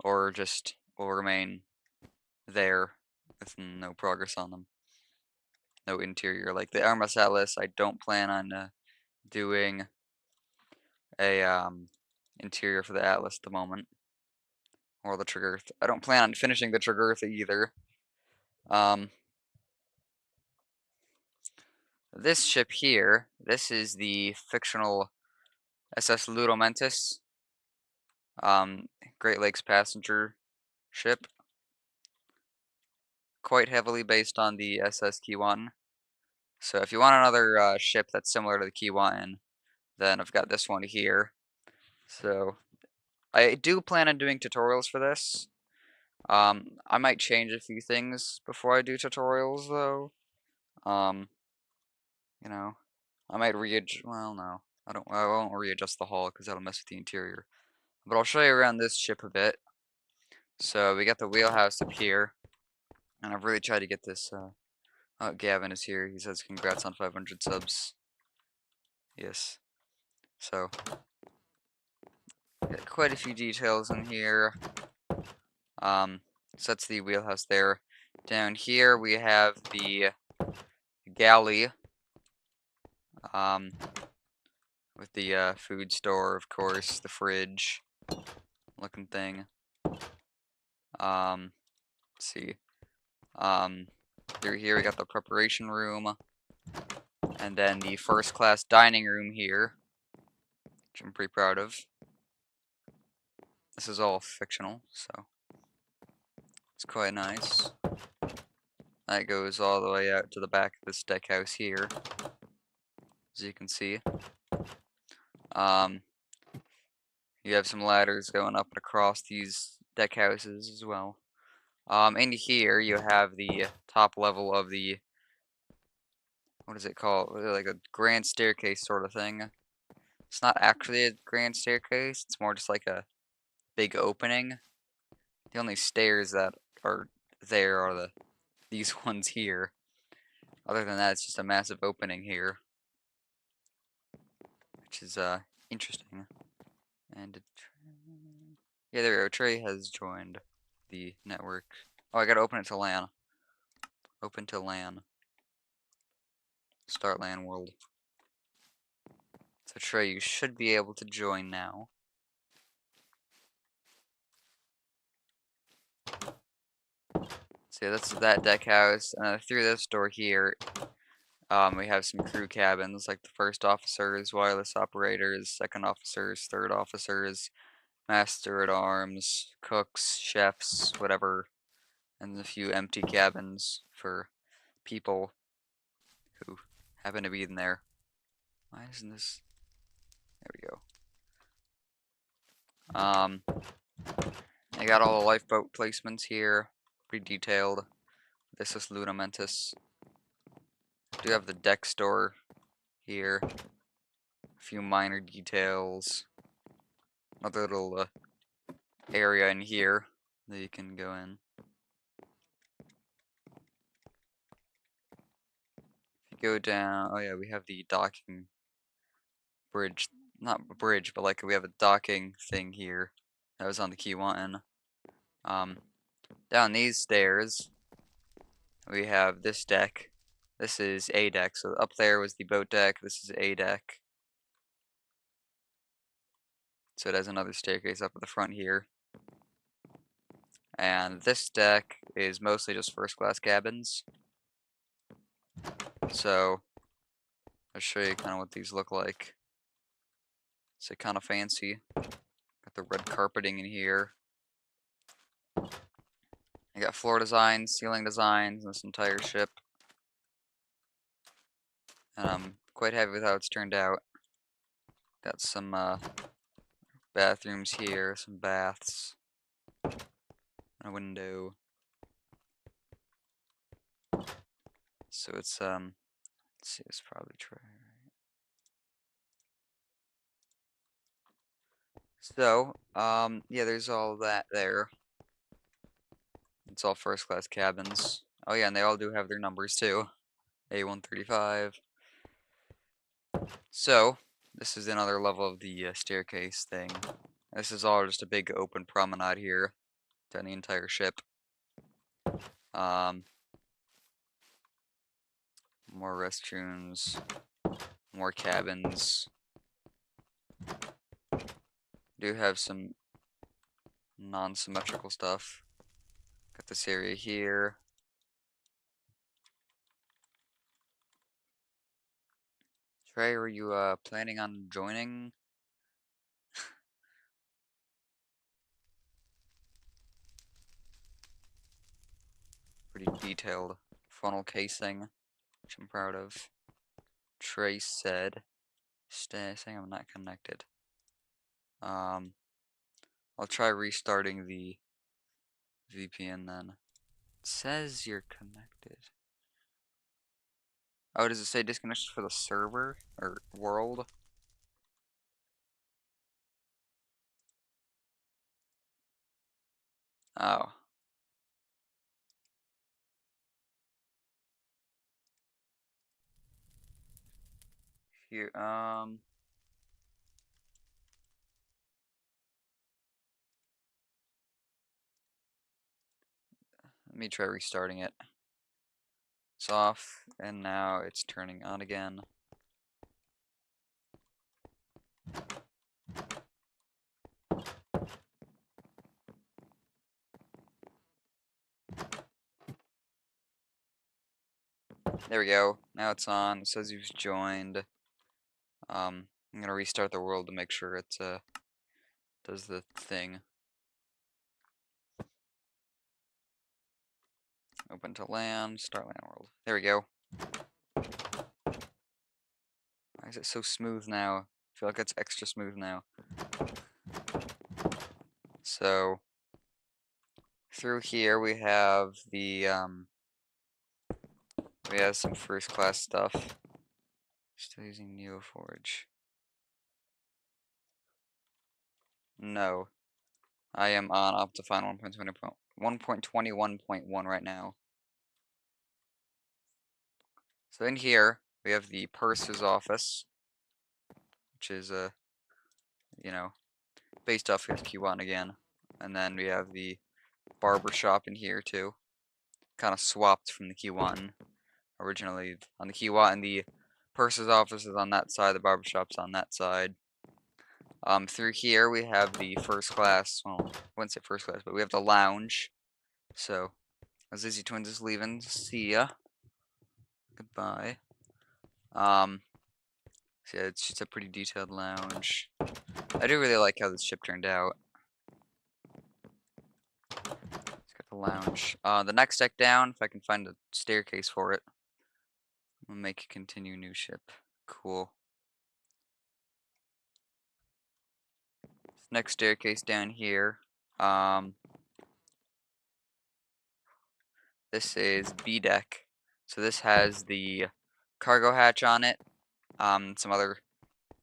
or just will remain there with no progress on them. No interior. Like the Armas Atlas, I don't plan on doing a interior for the Atlas at the moment. Or the Jugurtha. I don't plan on finishing the Jugurtha either. This ship here, this is the fictional SS Ludomentis, Great Lakes passenger ship. Quite heavily based on the SS Keewatin. So if you want another ship that's similar to the Keewatin, then I've got this one here. So I do plan on doing tutorials for this. I might change a few things before I do tutorials though. You know, I might well no, I won't readjust the hull because that'll mess with the interior. But I'll show you around this ship a bit. So we got the wheelhouse up here, and I've really tried to get this. Oh, Gavin is here. He says congrats on 500 subs. Yes. So got quite a few details in here. So that's the wheelhouse there. Down here we have the galley. With the food store, of course, the fridge looking thing. Let's see. Through here we got the preparation room, and then the first class dining room here, which I'm pretty proud of. This is all fictional, so it's quite nice. That goes all the way out to the back of this deck house here, as you can see. You have some ladders going up and across these deck houses as well. In here you have the top level of the, what is it called? Like a grand staircase sort of thing. It's not actually a grand staircase, it's more just like a big opening. The only stairs that are there are these ones here. Other than that, it's just a massive opening here, which is interesting. And yeah, there we go. Trey has joined the network. Oh, I gotta open it to LAN. Open to LAN. Start LAN world. So Trey, you should be able to join now. So yeah, that's that deck house, and through this door here, we have some crew cabins, like the first officers, wireless operators, second officers, third officers, master at arms, cooks, chefs, whatever and a few empty cabins for people who happen to be in there. Why isn't this? There we go. I got all the lifeboat placements here, pretty detailed. This is Luna Mentis. Do have the deck store here. A few minor details. Another little area in here that you can go in. If you go down, oh yeah, we have the docking bridge. Not a bridge, but like we have a docking thing here that was on the Keewatin. Down these stairs, we have this deck. This is A deck. So up there was the boat deck. This is A deck. So it has another staircase up at the front here. And this deck is mostly just first class cabins. So I'll show you kind of what these look like. It's kind of fancy. Got the red carpeting in here. I got floor designs, ceiling designs, and this entire ship. And I'm quite happy with how it's turned out. Got some bathrooms here, some baths, and a window. So it's let's see, it's probably try. So yeah, there's all that there. It's all first class cabins. Oh yeah, and they all do have their numbers too. A135. So this is another level of the staircase thing. This is all just a big open promenade here down the entire ship. More restrooms, more cabins. Do have some non-symmetrical stuff. Got this area here. Trey, are you planning on joining? Pretty detailed funnel casing, which I'm proud of. Trey said, saying I'm not connected. I'll try restarting the VPN then. It says you're connected. Oh, does it say disconnected for the server or world? Oh. Here, let me try restarting it. It's off, and now it's turning on again. There we go. Now it's on. It says you've joined. I'm gonna restart the world to make sure it does the thing. Open to land, start land world. There we go. Why is it so smooth now? I feel like it's extra smooth now. So through here we have the we have some first class stuff. Still using NeoForge. No. I am on Optifine 1.21.1 right now. So in here we have the purser's office, which is you know, based off of Q1 again. And then we have the barber shop in here too. Kind of swapped from the Q1. Originally on the Q1, the purser's office is on that side, the barber shop's on that side. Through here we have the first class, well, I wouldn't say first class, but we have the lounge. So, Zizzy Twins is leaving. See ya. Goodbye. So yeah, it's just a pretty detailed lounge. I do really like how this ship turned out. It's got the lounge. The next deck down, if I can find a staircase for it. We'll make continue new ship. Cool. Next staircase down here. This is B deck. So this has the cargo hatch on it. Some other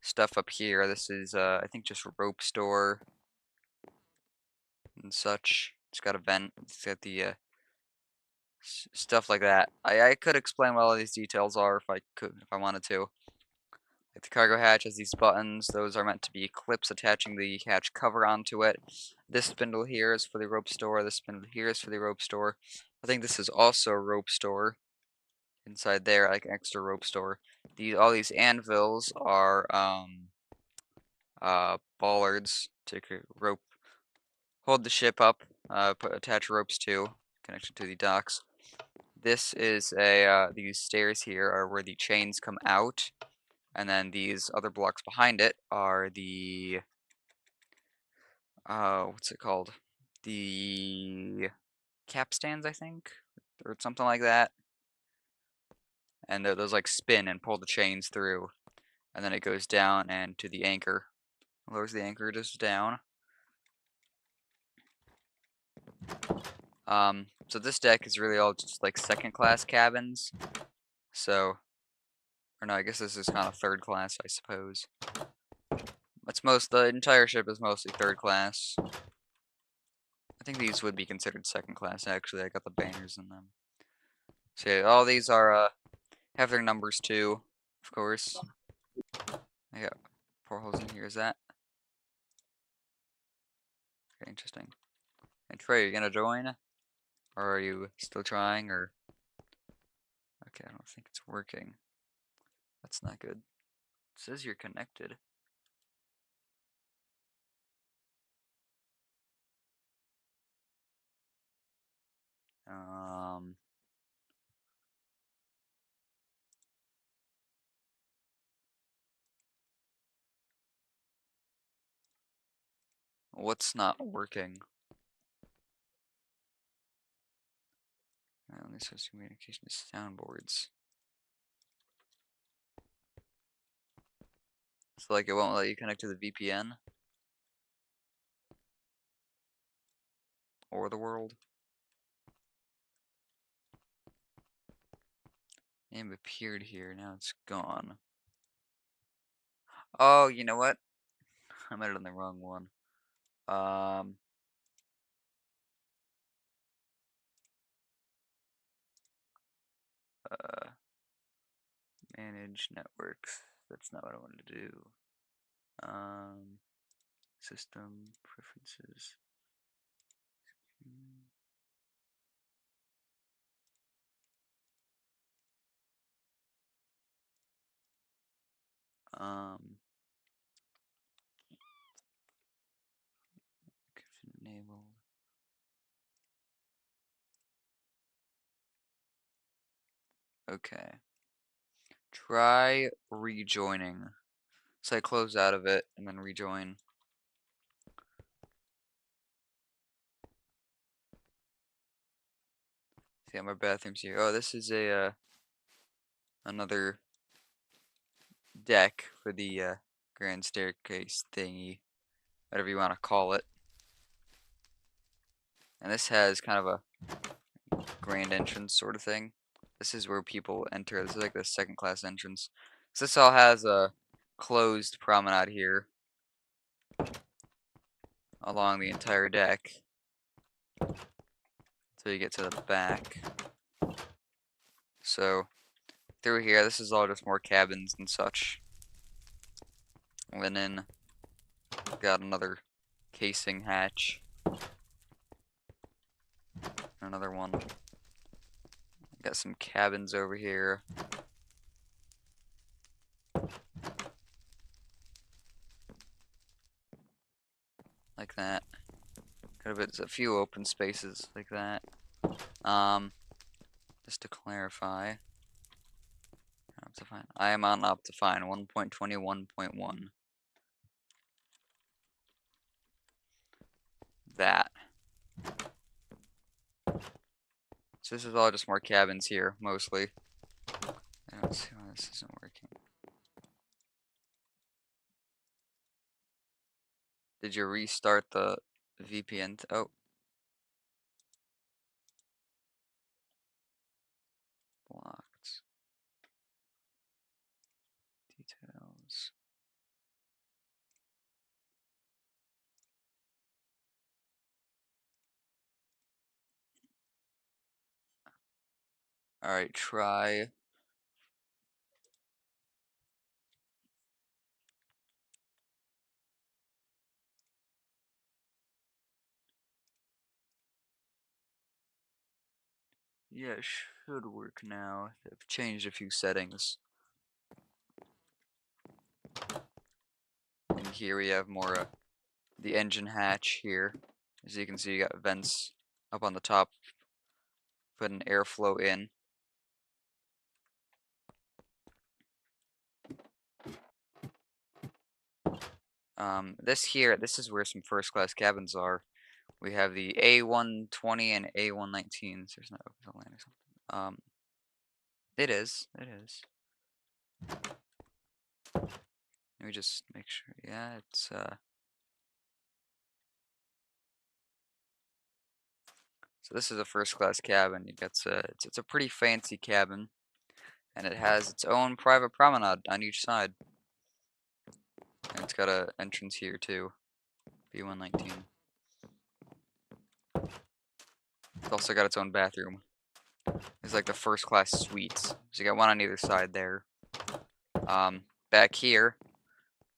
stuff up here. This is I think just rope store and such. It's got a vent. It's got the stuff like that. I could explain what all these details are if I wanted to. Like the cargo hatch has these buttons. Those are meant to be clips attaching the hatch cover onto it. This spindle here is for the rope store. This spindle here is for the rope store. I think this is also a rope store. Inside there, like extra rope store. All these anvils are bollards to hold the ship up. Attach ropes to, connected to the docks. This is these stairs here are where the chains come out, and then these other blocks behind it are the what's it called? The capstans, I think, or something like that. And those like spin and pull the chains through, and then it goes down and to the anchor. Lowers the anchor just down. So this deck is really all just like second class cabins. So, or no, I guess this is kind of third class, I suppose. The entire ship is mostly third class. I think these would be considered second class, actually. I got the banners in them. So yeah, all these are, have their numbers too, of course. I got portholes in here, is that? Okay, interesting. And Trey, are you gonna join? Or are you still trying, or? Okay, I don't think it's working. That's not good. It says you're connected. What's not working? Only says communication to soundboards. So like it won't let you connect to the VPN? Or the world? Name appeared here, now it's gone. Oh, you know what? I might have done the wrong one. Manage networks. That's not what I wanted to do. System preferences. Enabled. Okay. Try rejoining. So I close out of it and then rejoin. See, my bathroom's here. Oh, this is a another deck for the grand staircase thingy, whatever you want to call it. And this has kind of a grand entrance sort of thing. This is where people enter. This is like the second class entrance. So this all has a closed promenade here along the entire deck. So you get to the back. So through here, this is all just more cabins and such. Linen. Got another casing hatch. Another one. Got some cabins over here. Like that. Got a few open spaces like that. Just to clarify. Optifine. I am on Optifine 1.21.1. That. So this is all just more cabins here, mostly. I don't see why this isn't working. Did you restart the VPN? Oh. Blocked. Details. Alright, try. Yeah, it should work now. They've changed a few settings. And here we have more the engine hatch here. As you can see, you got vents up on the top, putting airflow in. This is where some first class cabins are. We have the A120 and A119. There's no line or something. It is. Let me just make sure. Yeah, it's So this is a first class cabin. It's a pretty fancy cabin, and it has its own private promenade on each side. And it's got a entrance here too. B119. It's also got its own bathroom. It's like the first class suites. So you got one on either side there. Back here,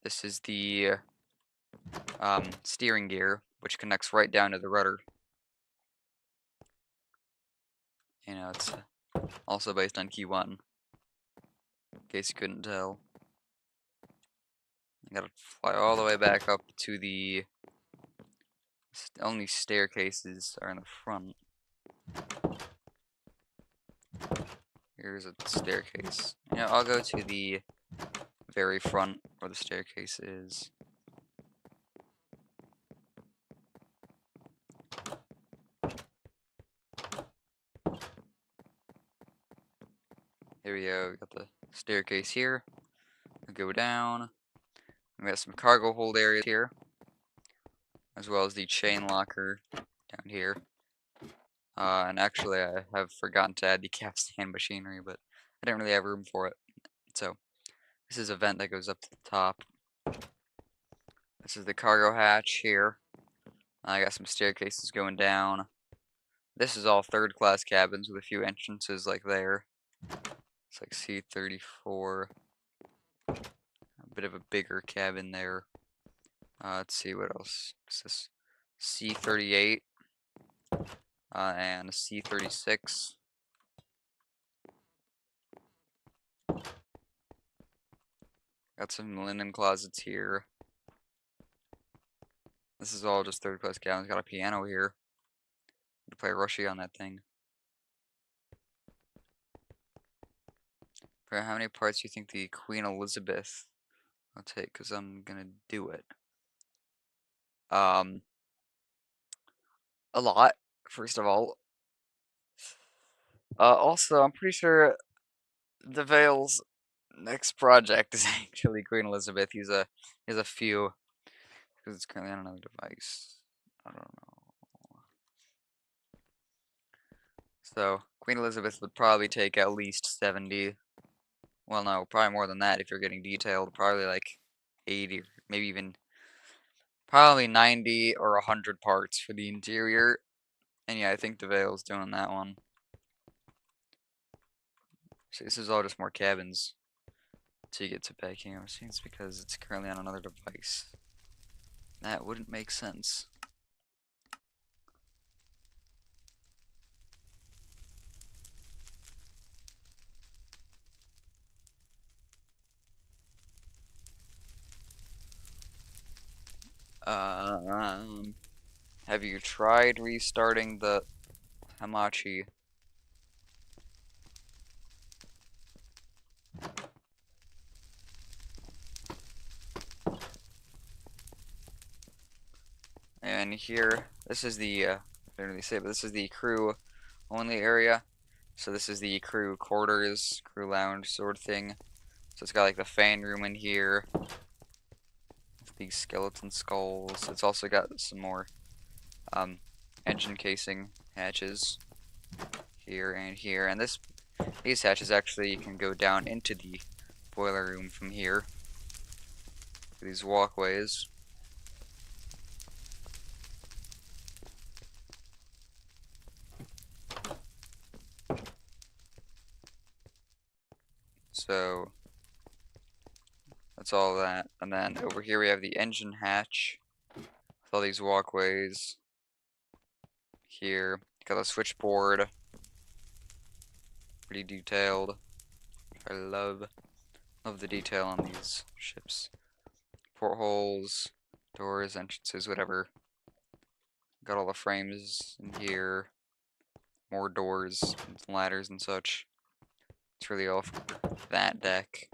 this is the steering gear, which connects right down to the rudder. You know, it's also based on Key 1, in case you couldn't tell. I gotta fly all the way back up to the only staircases are in the front. Here's a staircase. You know, I'll go to the very front where the staircase is. Here we go. We got the staircase here. We go down. We got some cargo hold areas here, as well as the chain locker down here. And actually, I have forgotten to add the capstan machinery, but I didn't really have room for it. So, this is a vent that goes up to the top. This is the cargo hatch here. I got some staircases going down. This is all third class cabins with a few entrances like there. It's like C34. A bit of a bigger cabin there. Let's see what else. Is this C38 and a C36. Got some linen closets here. This is all just third class cabins. Got a piano here. To play Rushy on that thing. For how many parts do you think the Queen Elizabeth will take? Because I'm gonna do it. A lot, first of all. Also, I'm pretty sure the Vale's next project is actually Queen Elizabeth. He has a few, because it's currently on another device. I don't know. So, Queen Elizabeth would probably take at least 70. Well, no, probably more than that if you're getting detailed. Probably like 80, maybe even probably 90 or 100 parts for the interior. And yeah, I think DeVale's doing that one. So this is all just more cabins until you get to Buckingham. I think it's because it's currently on another device. That wouldn't make sense. Have you tried restarting the Hamachi? And here, this is the, I didn't really say, but this is the crew only area. So this is the crew quarters, crew lounge sort of thing. So it's got like the fan room in here. These skeleton skulls. It's also got some more engine casing hatches here and here. And these hatches actually you can go down into the boiler room from here. These walkways. So that's all that. And then over here we have the engine hatch with all these walkways. Here, got a switchboard. Pretty detailed. I love the detail on these ships. Portholes, doors, entrances, whatever. Got all the frames in here. More doors, and ladders and such. It's really all for that deck.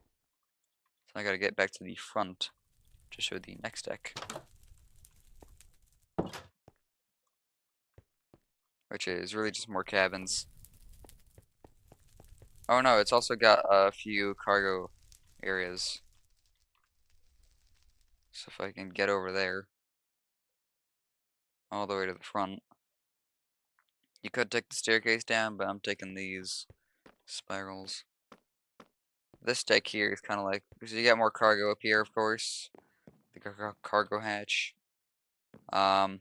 So I gotta get back to the front to show the next deck. Which is really just more cabins. Oh no, it's also got a few cargo areas. So if I can get over there, all the way to the front. You could take the staircase down, but I'm taking these spirals. This deck here is kind of like, because you got more cargo up here, of course. The cargo hatch. And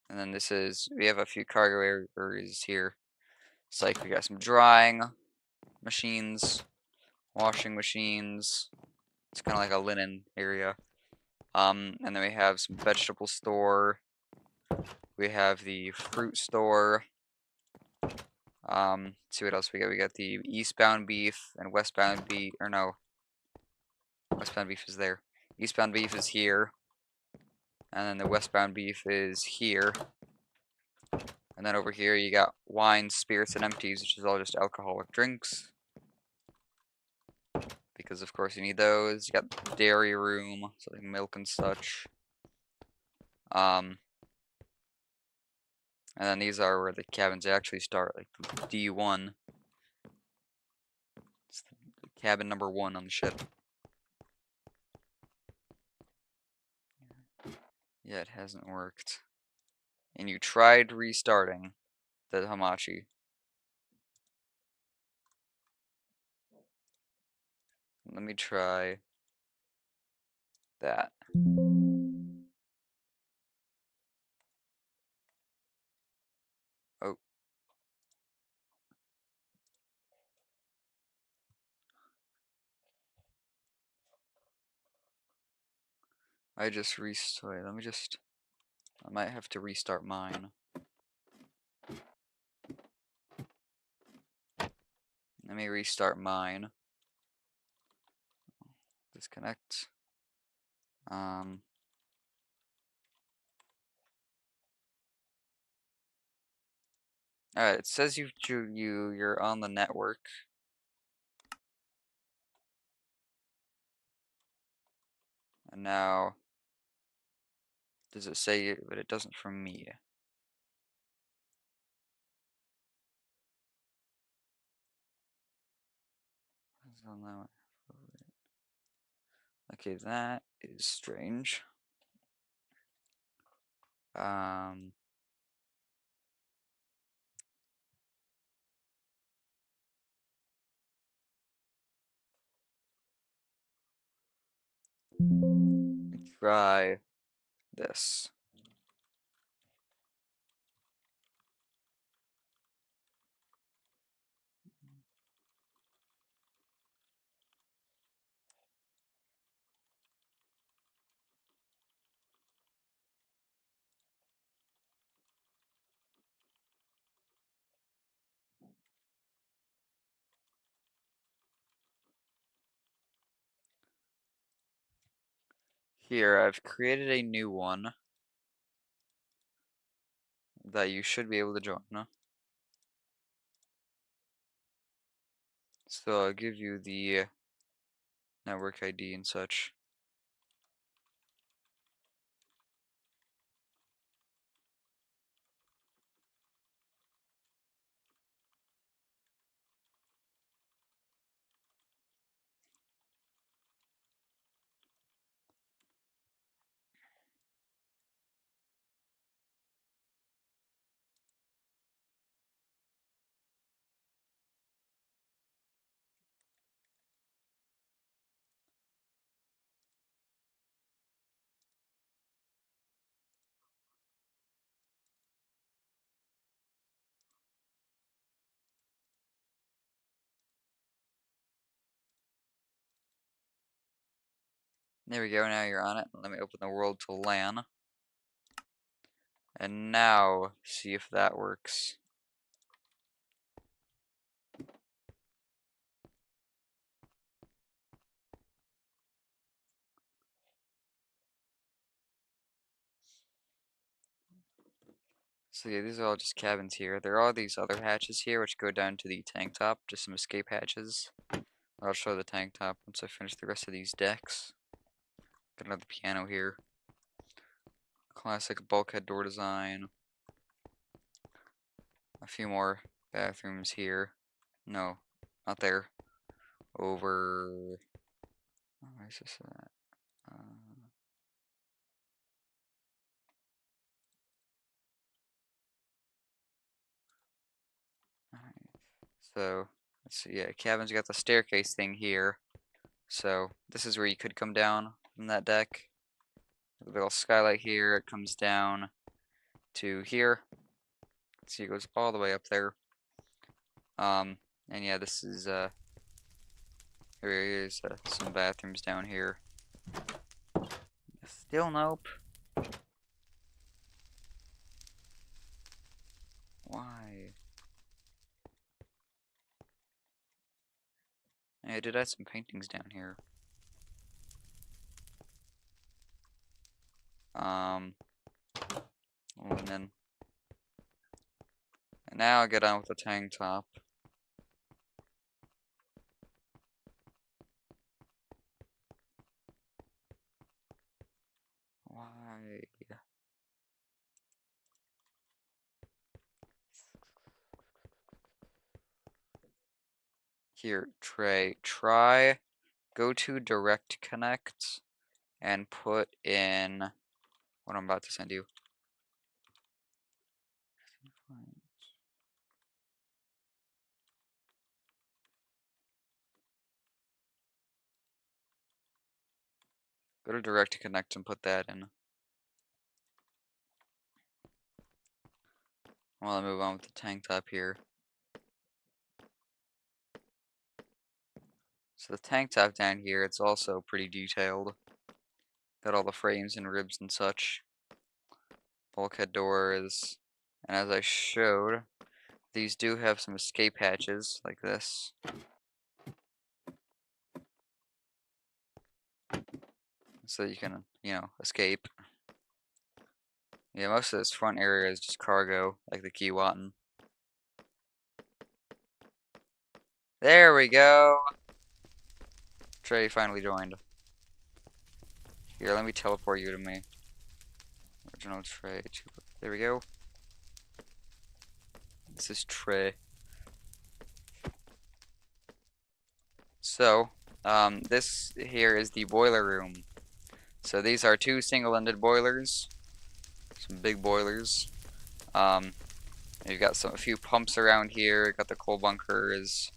then this is, we have a few cargo areas here. It's like we got some drying machines, washing machines. It's kind of like a linen area. And then we have some vegetable store. We have the fruit store. Let's see what else we got. We got the eastbound beef and westbound beef, or no. Westbound beef is there. Eastbound beef is here. And then the westbound beef is here. And then over here you got wine, spirits, and empties, which is all just alcoholic drinks. Because of course you need those. You got the dairy room, so like milk and such. And then these are where the cabins actually start, like D1. It's the cabin number 1 on the ship. Yeah, it hasn't worked. And you tried restarting the Hamachi. Let me try that. Oh. I just restarted. Let me just. I might have to restart mine. Let me restart mine. Disconnect. Alright, it says you're on the network. And now does it say it, but it doesn't from me. Okay, that is strange. Try this. Here, I've created a new one that you should be able to join. So I'll give you the network ID and such. There we go, now you're on it. Let me open the world to LAN. And now, see if that works. So yeah, these are all just cabins here. There are these other hatches here which go down to the tank top, just some escape hatches. I'll show the tank top once I finish the rest of these decks. Got another piano here. Classic bulkhead door design. A few more bathrooms here. No, not there. Over. Where's this at? Alright. So, let's see. Yeah, cabin's got the staircase thing here. So, this is where you could come down from that deck. The little skylight here, it comes down to here. See, it goes all the way up there. And yeah, this is, here's some bathrooms down here. Still nope. Why? Yeah, I did add some paintings down here. And then, and now I'll get on with the tank top. Why? Here, Trey, go to Direct Connect and put in what I'm about to send you. Go to Direct Connect and put that in. While I move on with the tank top here. So the tank top down here, it's also pretty detailed. Got all the frames and ribs and such. Bulkhead doors. And as I showed, these do have some escape hatches like this. So you can, escape. Yeah, most of this front area is just cargo, like the Keewatin. There we go! Trey finally joined. Here, let me teleport you to me. Original Trey. There we go. This is Trey. So, this here is the boiler room. So these are two single-ended boilers. Some big boilers. You've got a few pumps around here. Got the coal bunkers.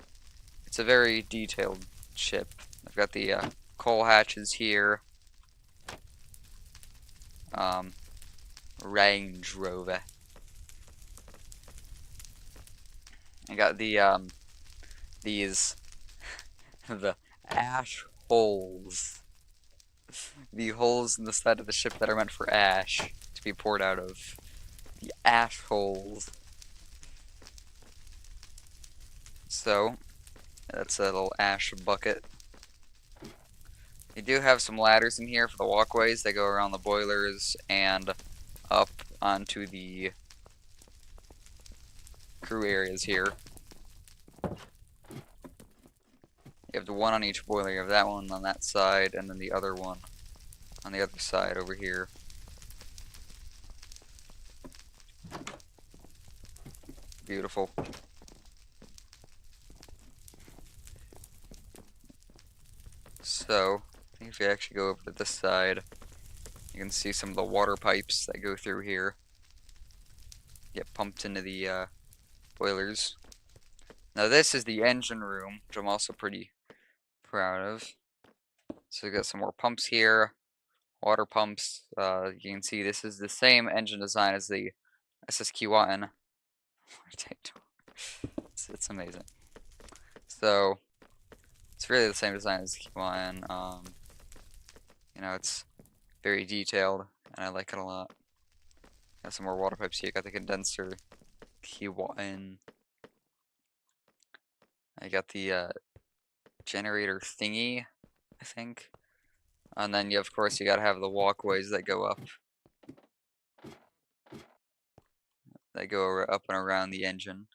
It's a very detailed ship. I've got the coal hatches here. Range Rover. I got the these the ash holes. The holes in the side of the ship that are meant for ash to be poured out of. The ash holes. So, that's a little ash bucket. You do have some ladders in here for the walkways that go around the boilers and up onto the crew areas here. You have the one on each boiler. You have that one on that side, and then the other one on the other side over here. Beautiful. So, I think if you actually go over to this side, you can see some of the water pipes that go through here. Get pumped into the boilers. Now this is the engine room, which I'm also pretty proud of. So we got some more pumps here, water pumps. You can see this is the same engine design as the SS Keewatin. It's amazing. So it's really the same design as the Keewatin. You know, it's very detailed, and I like it a lot. Got some more water pipes here. Got the condenser key in. I got the generator thingy, I think. And then, of course, you gotta have the walkways that go up. That go up and around the engine.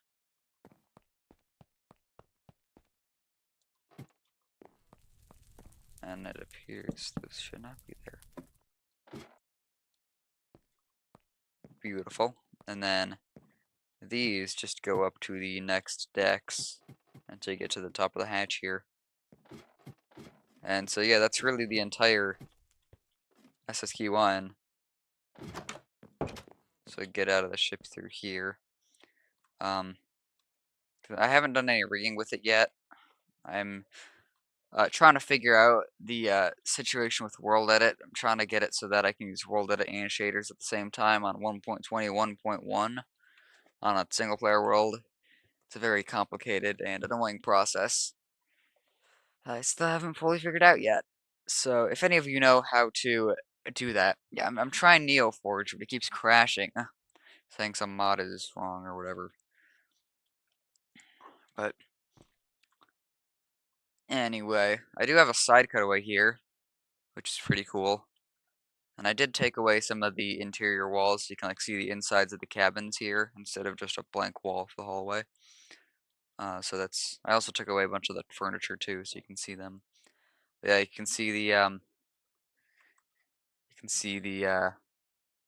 And it appears this should not be there. Beautiful. And then these just go up to the next decks until you get to the top of the hatch here. And so yeah, that's really the entire SSQ1. So get out of the ship through here. I haven't done any rigging with it yet. I'm trying to figure out the situation with World Edit. I'm trying to get it so that I can use World Edit and shaders at the same time on 1.21.1 on a single player world. It's a very complicated and annoying process. I still haven't fully figured out yet. So if any of you know how to do that, yeah, I'm trying NeoForge, but it keeps crashing, saying some mod is wrong or whatever. But anyway, I do have a side cutaway here, which is pretty cool. And I did take away some of the interior walls so you can like see the insides of the cabins here instead of just a blank wall for the hallway. So that's. I also took away a bunch of the furniture too, so you can see them. Yeah, you can see the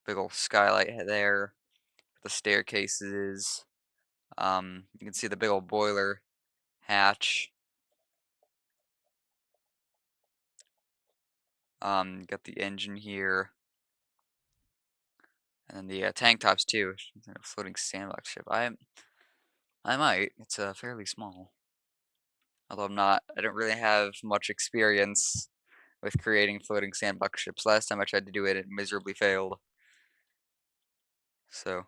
big old skylight there, the staircases. You can see the big old boiler hatch. Got the engine here, and then the tank tops too. Floating sandbox ship. I might. It's fairly small. Although I don't really have much experience with creating floating sandbox ships. Last time I tried to do it, it miserably failed. So, we'll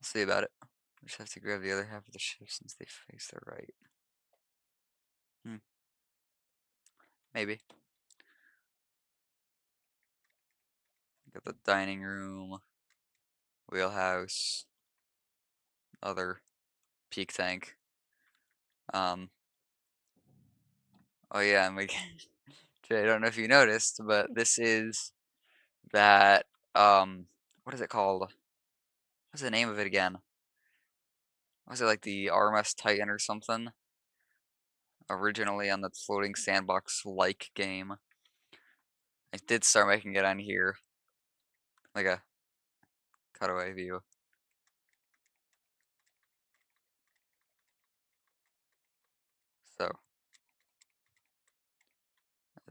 see about it. I just have to grab the other half of the ship since they face the right. Maybe. Got the dining room, wheelhouse, other peak tank. Oh yeah, and I don't know if you noticed, but this is that what is it called? What's the name of it again? Was it like the RMS Titan or something? Originally on the floating sandbox like game. I did start making it on here. Like a cutaway view. So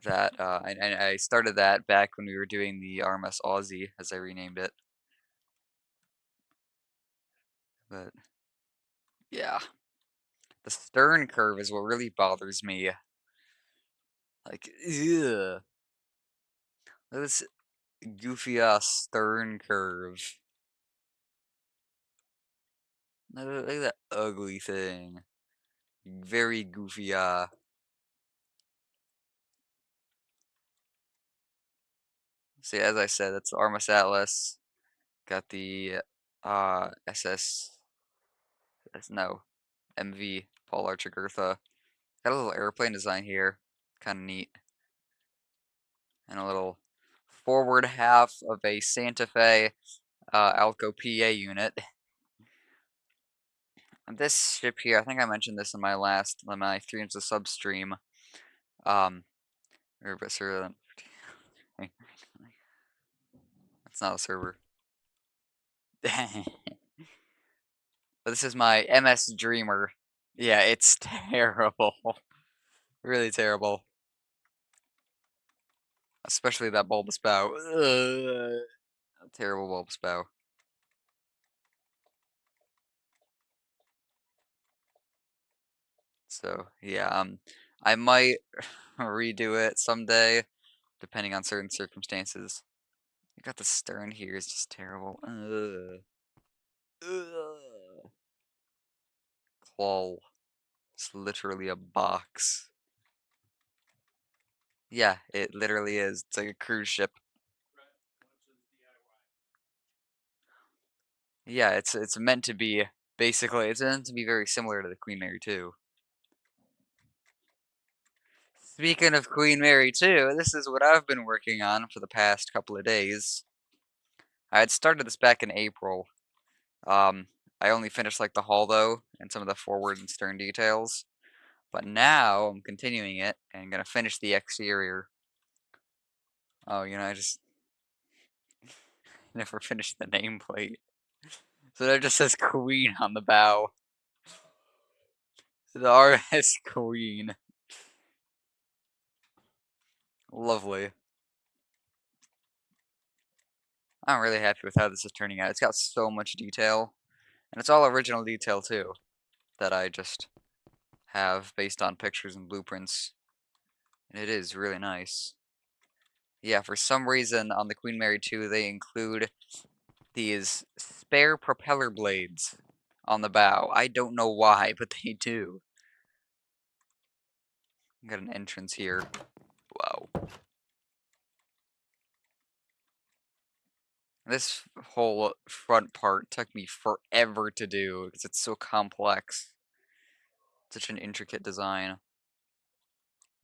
that I started that back when we were doing the RMS Aussie, as I renamed it. But yeah, the stern curve is what really bothers me. Like, ugh. Look at this goofy ass stern curve. Look at that ugly thing. Very goofy. See, as I said, that's the Armas Atlas. Got the SS. No, MV Paul Archer Gertha. Got a little airplane design here. Kind of neat. And a little forward half of a Santa Fe Alco PA unit. And this ship here, I think I mentioned this in my 3 inches of sub stream. That's not a server. But this is my MS Dreamer. Yeah, it's terrible. Really terrible. Especially that bulbous bow. Ugh. Terrible bulbous bow. So, yeah, I might redo it someday, depending on certain circumstances. You got the stern here, it's just terrible. Ugh. Ugh. Claw. It's literally a box. Yeah, it literally is. It's like a cruise ship. Yeah, it's meant to be basically it's meant to be very similar to the Queen Mary 2. Speaking of Queen Mary 2, this is what I've been working on for the past couple of days. I had started this back in April. I only finished like the hull though, and some of the forward and stern details. But now I'm continuing it and gonna finish the exterior. Oh, I just never finished the nameplate. So there just says Queen on the bow. The RS Queen. Lovely. I'm really happy with how this is turning out. It's got so much detail. And it's all original detail too. That I just have based on pictures and blueprints. And it is really nice. Yeah, for some reason on the Queen Mary 2 they include these spare propeller blades on the bow. I don't know why, but they do. Got an entrance here. Wow. This whole front part took me forever to do because it's so complex. Such an intricate design.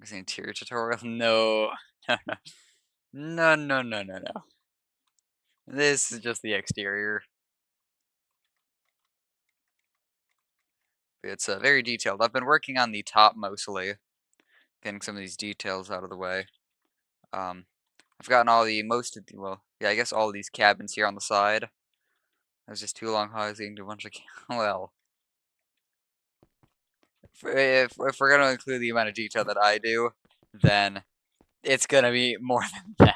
Is the interior tutorial? No. No, no, no, no, no. This is just the exterior. It's very detailed. I've been working on the top mostly, getting some of these details out of the way. I've gotten all the well, yeah, I guess all these cabins here on the side. It was just too long housing to a bunch of well. If we're gonna include the amount of detail that I do, then it's gonna be more than that.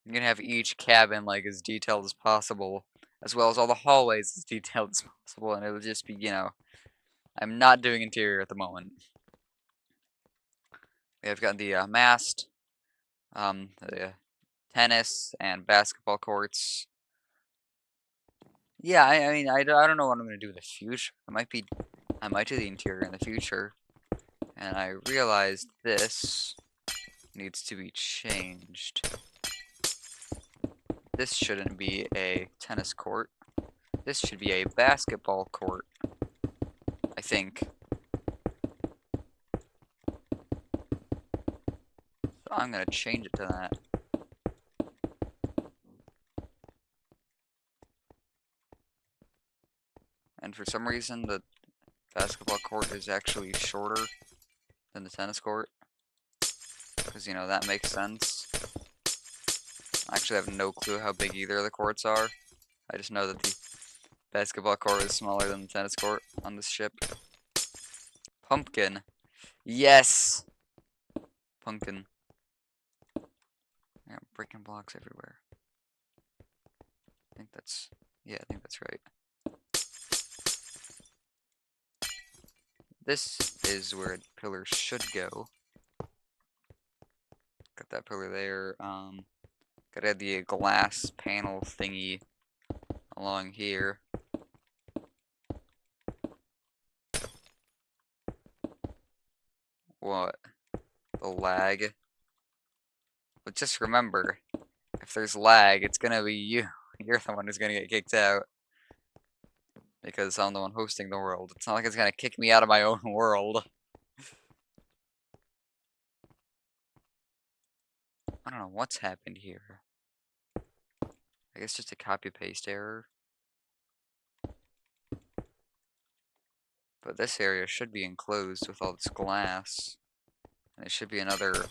I'm gonna have each cabin like as detailed as possible, as well as all the hallways as detailed as possible, and it'll just be, I'm not doing interior at the moment. We have got the mast, the tennis and basketball courts. Yeah, I mean, I don't know what I'm gonna do in the future. I might do the interior in the future, and I realized this needs to be changed. This shouldn't be a tennis court. This should be a basketball court, I think. So I'm gonna change it to that. And for some reason, the basketball court is actually shorter than the tennis court. Because, that makes sense. I actually have no clue how big either of the courts are. I just know that the basketball court is smaller than the tennis court on this ship. Pumpkin. Yes! Pumpkin. Yeah, breaking blocks everywhere. I think that's right. This is where the pillars should go. Got that pillar there. Gotta add the glass panel thingy along here. What? The lag? But just remember, if there's lag, it's gonna be you. You're the one who's gonna get kicked out. Because I'm the one hosting the world. It's not like it's gonna kick me out of my own world. I don't know what's happened here. I guess just a copy-paste error. But this area should be enclosed with all this glass. And it should be another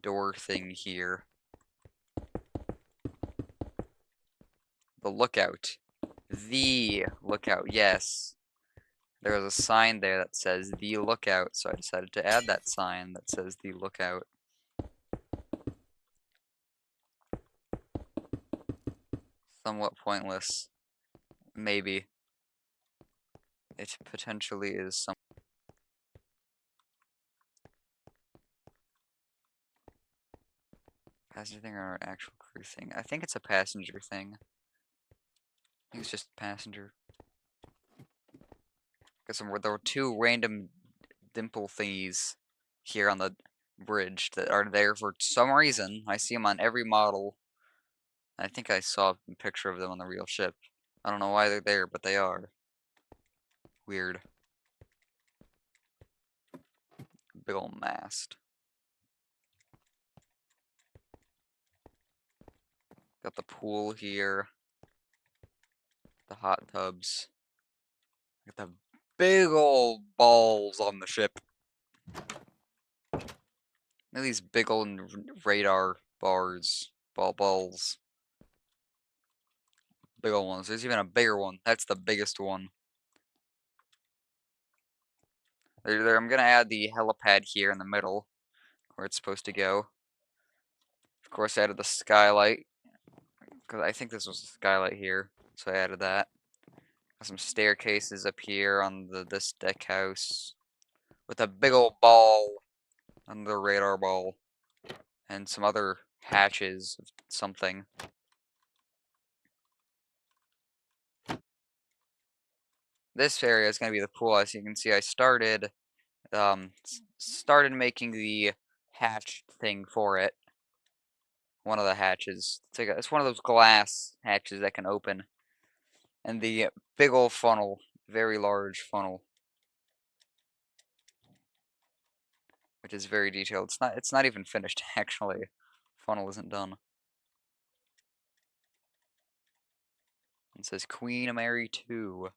door thing here. The lookout. The lookout, yes. There was a sign there that says the lookout, so I decided to add that sign that says the lookout. Somewhat pointless. Maybe. It potentially is some. Passenger thing or an actual crew thing? I think it's a passenger thing. I think it's just passenger. Because there were two random dimple thingies here on the bridge that are there for some reason. I see them on every model. I think I saw a picture of them on the real ship. I don't know why they're there, but they are. Weird. Big ol' mast. Got the pool here. The hot tubs. Got the big ol' balls on the ship. Look at these big old radar bars. Balls. Big old ones. There's even a bigger one. That's the biggest one. I'm gonna add the helipad here in the middle, where it's supposed to go. Of course, I added the skylight, because I think this was a skylight here, so I added that. Got some staircases up here on this deck house, with a big old ball on the radar ball, and some other hatches of something. This area is gonna be the pool. As you can see, I started making the hatch thing for it. One of the hatches. It's one of those glass hatches that can open. And the big old funnel, very large funnel, which is very detailed. It's not even finished actually. Funnel isn't done. It says Queen Mary 2.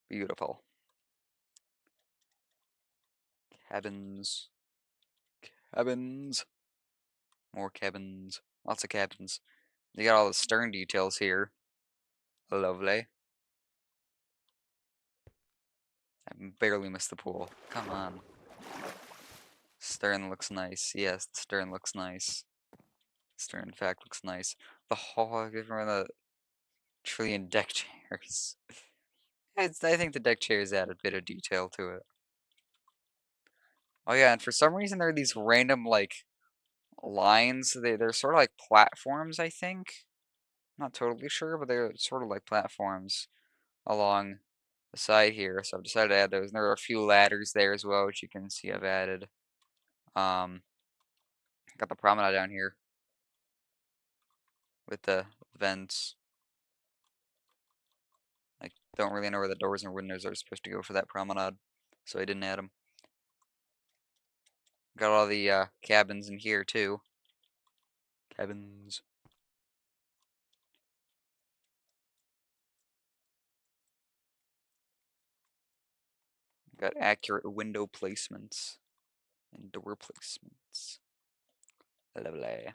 Beautiful. Cabins. Cabins. More cabins. Lots of cabins. You got all the stern details here. Lovely. I barely missed the pool. Come on. Stern looks nice. Yes, the stern looks nice. Stern, in fact, looks nice. The hull, I remember the trillion deck chairs. I think the deck chairs add a bit of detail to it. Oh yeah, and for some reason there are these random, like, lines. They're sort of like platforms, I think. Not totally sure, but they're sort of like platforms along the side here. So I've decided to add those. And there are a few ladders there as well, which you can see I've added. Got the promenade down here with the vents. I don't really know where the doors and windows are supposed to go for that promenade, so I didn't add them. Got all the cabins in here too. Cabins. Got accurate window placements and door placements. Lovely.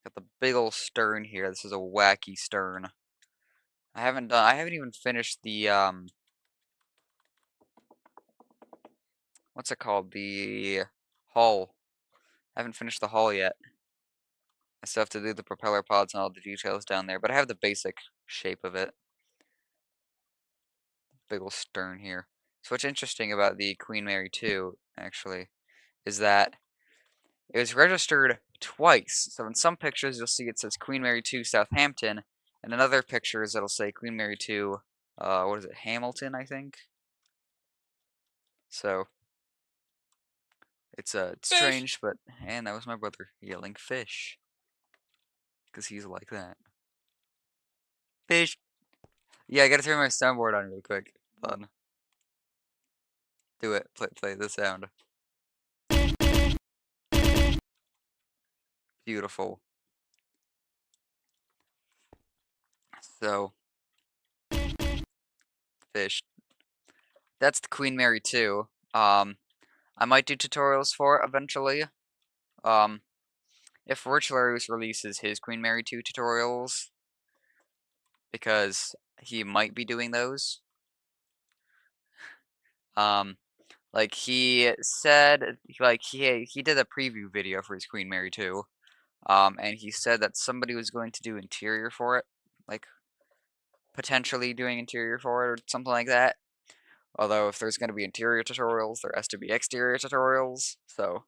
Got the big ol' stern here. This is a wacky stern. I haven't even finished the what's it called? The hull. I haven't finished the hull yet. I still have to do the propeller pods and all the details down there, but I have the basic shape of it. Big ol' stern here. So what's interesting about the Queen Mary 2, actually, is that it was registered twice. So in some pictures you'll see it says Queen Mary 2 Southampton, and in other pictures it'll say Queen Mary 2, what is it, Hamilton, I think? So, it's strange, but, and that was my brother yelling fish. Because he's like that. Fish! Yeah, I gotta turn my soundboard on real quick. Fun. Do it. Play the sound. Beautiful. So, fish. That's the Queen Mary 2. I might do tutorials for it eventually. If Richlarus releases his Queen Mary 2 tutorials, because he might be doing those. Like he said, like he did a preview video for his Queen Mary 2. And he said that somebody was going to do interior for it, like potentially doing interior for it or something like that. Although if there's going to be interior tutorials, there has to be exterior tutorials. So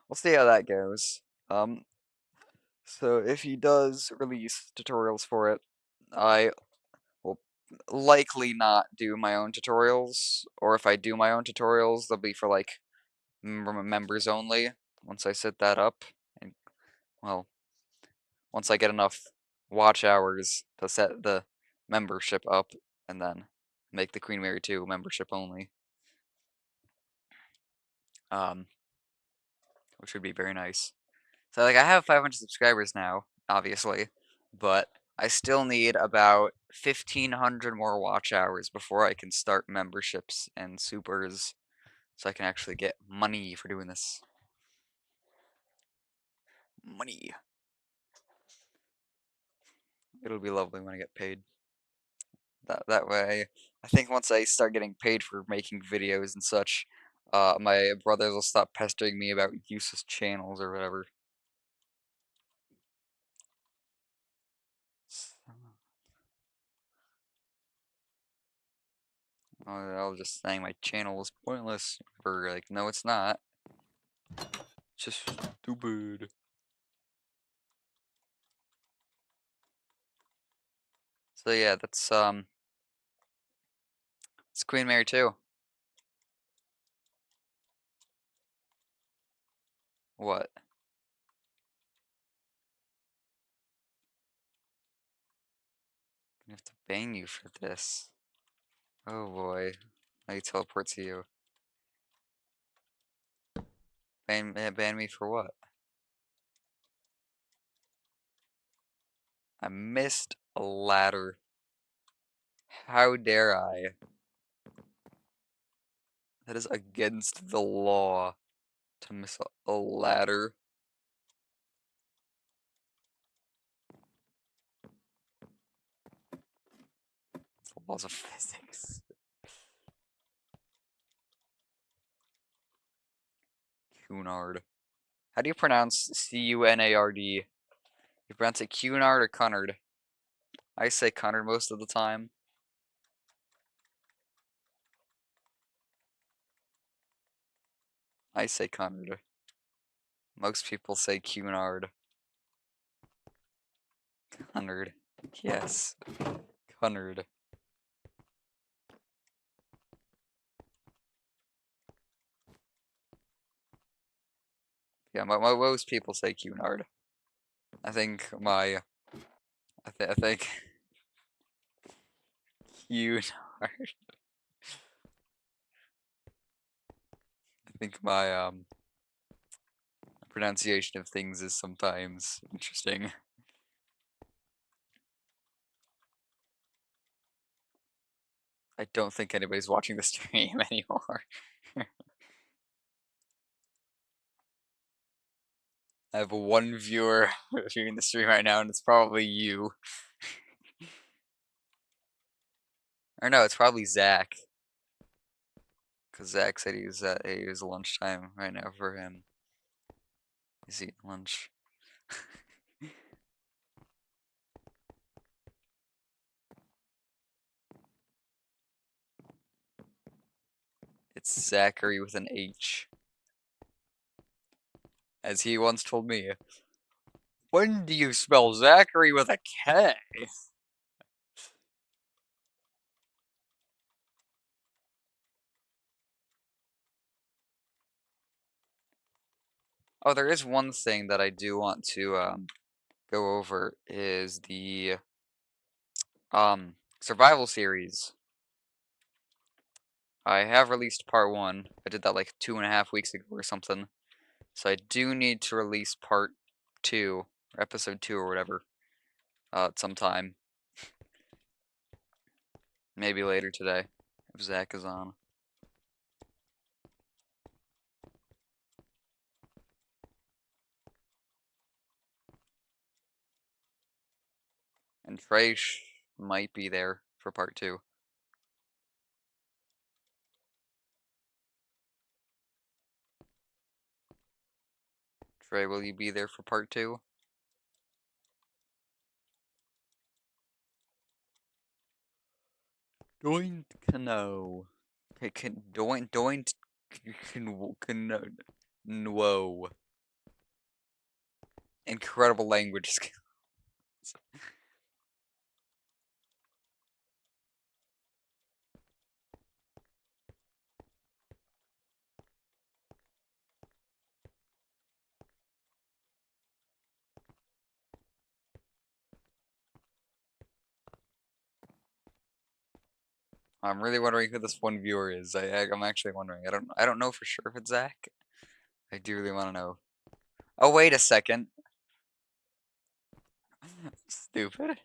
we'll see how that goes. So if he does release tutorials for it, I will likely not do my own tutorials, or if I do my own tutorials, they'll be for like members only. Once I set that up, and well, once I get enough watch hours to set the membership up, and then make the Queen Mary 2 membership only. Which would be very nice. So like I have 500 subscribers now, obviously, but I still need about 1,500 more watch hours before I can start memberships and supers, so I can actually get money for doing this. Money. It'll be lovely when I get paid. That way, I think once I start getting paid for making videos and such, my brothers will stop pestering me about useless channels or whatever. I was just saying my channel was pointless. For like, no, it's not. It's just stupid. So yeah, that's it's Queen Mary 2. What? I have to bang you for this. Oh boy. I teleport to you. Ban me for what? I missed a ladder. How dare I? That is against the law to miss a ladder. It's the laws of physics. Cunard. How do you pronounce C-U-N-A-R-D? You pronounce it Cunard or Cunard? I say Cunard most of the time. I say Cunard. Most people say Cunard. Cunard. Yes. Cunard. Yeah, most people say Cunard. I think my... I think... Cunard. I think my, pronunciation of things is sometimes interesting. I don't think anybody's watching the stream anymore. I have one viewer viewing the stream right now, and it's probably you. Or no, it's probably Zach. Because Zach said he was at his lunchtime right now for him. He's eating lunch. It's Zachary with an H. As he once told me, when do you spell Zachary with a K? Oh, there is one thing that I do want to go over is the survival series. I have released part 1. I did that like 2.5 weeks ago or something. So I do need to release part 2, or episode 2 or whatever, sometime. Maybe later today, if Zach is on. And Trey might be there for part 2. Trey, will you be there for part 2? Going to know. Okay, whoa. Incredible language skills. I'm really wondering who this one viewer is. I'm actually wondering. I don't know for sure if it's Zach. I do really want to know. Oh, wait a second. Stupid.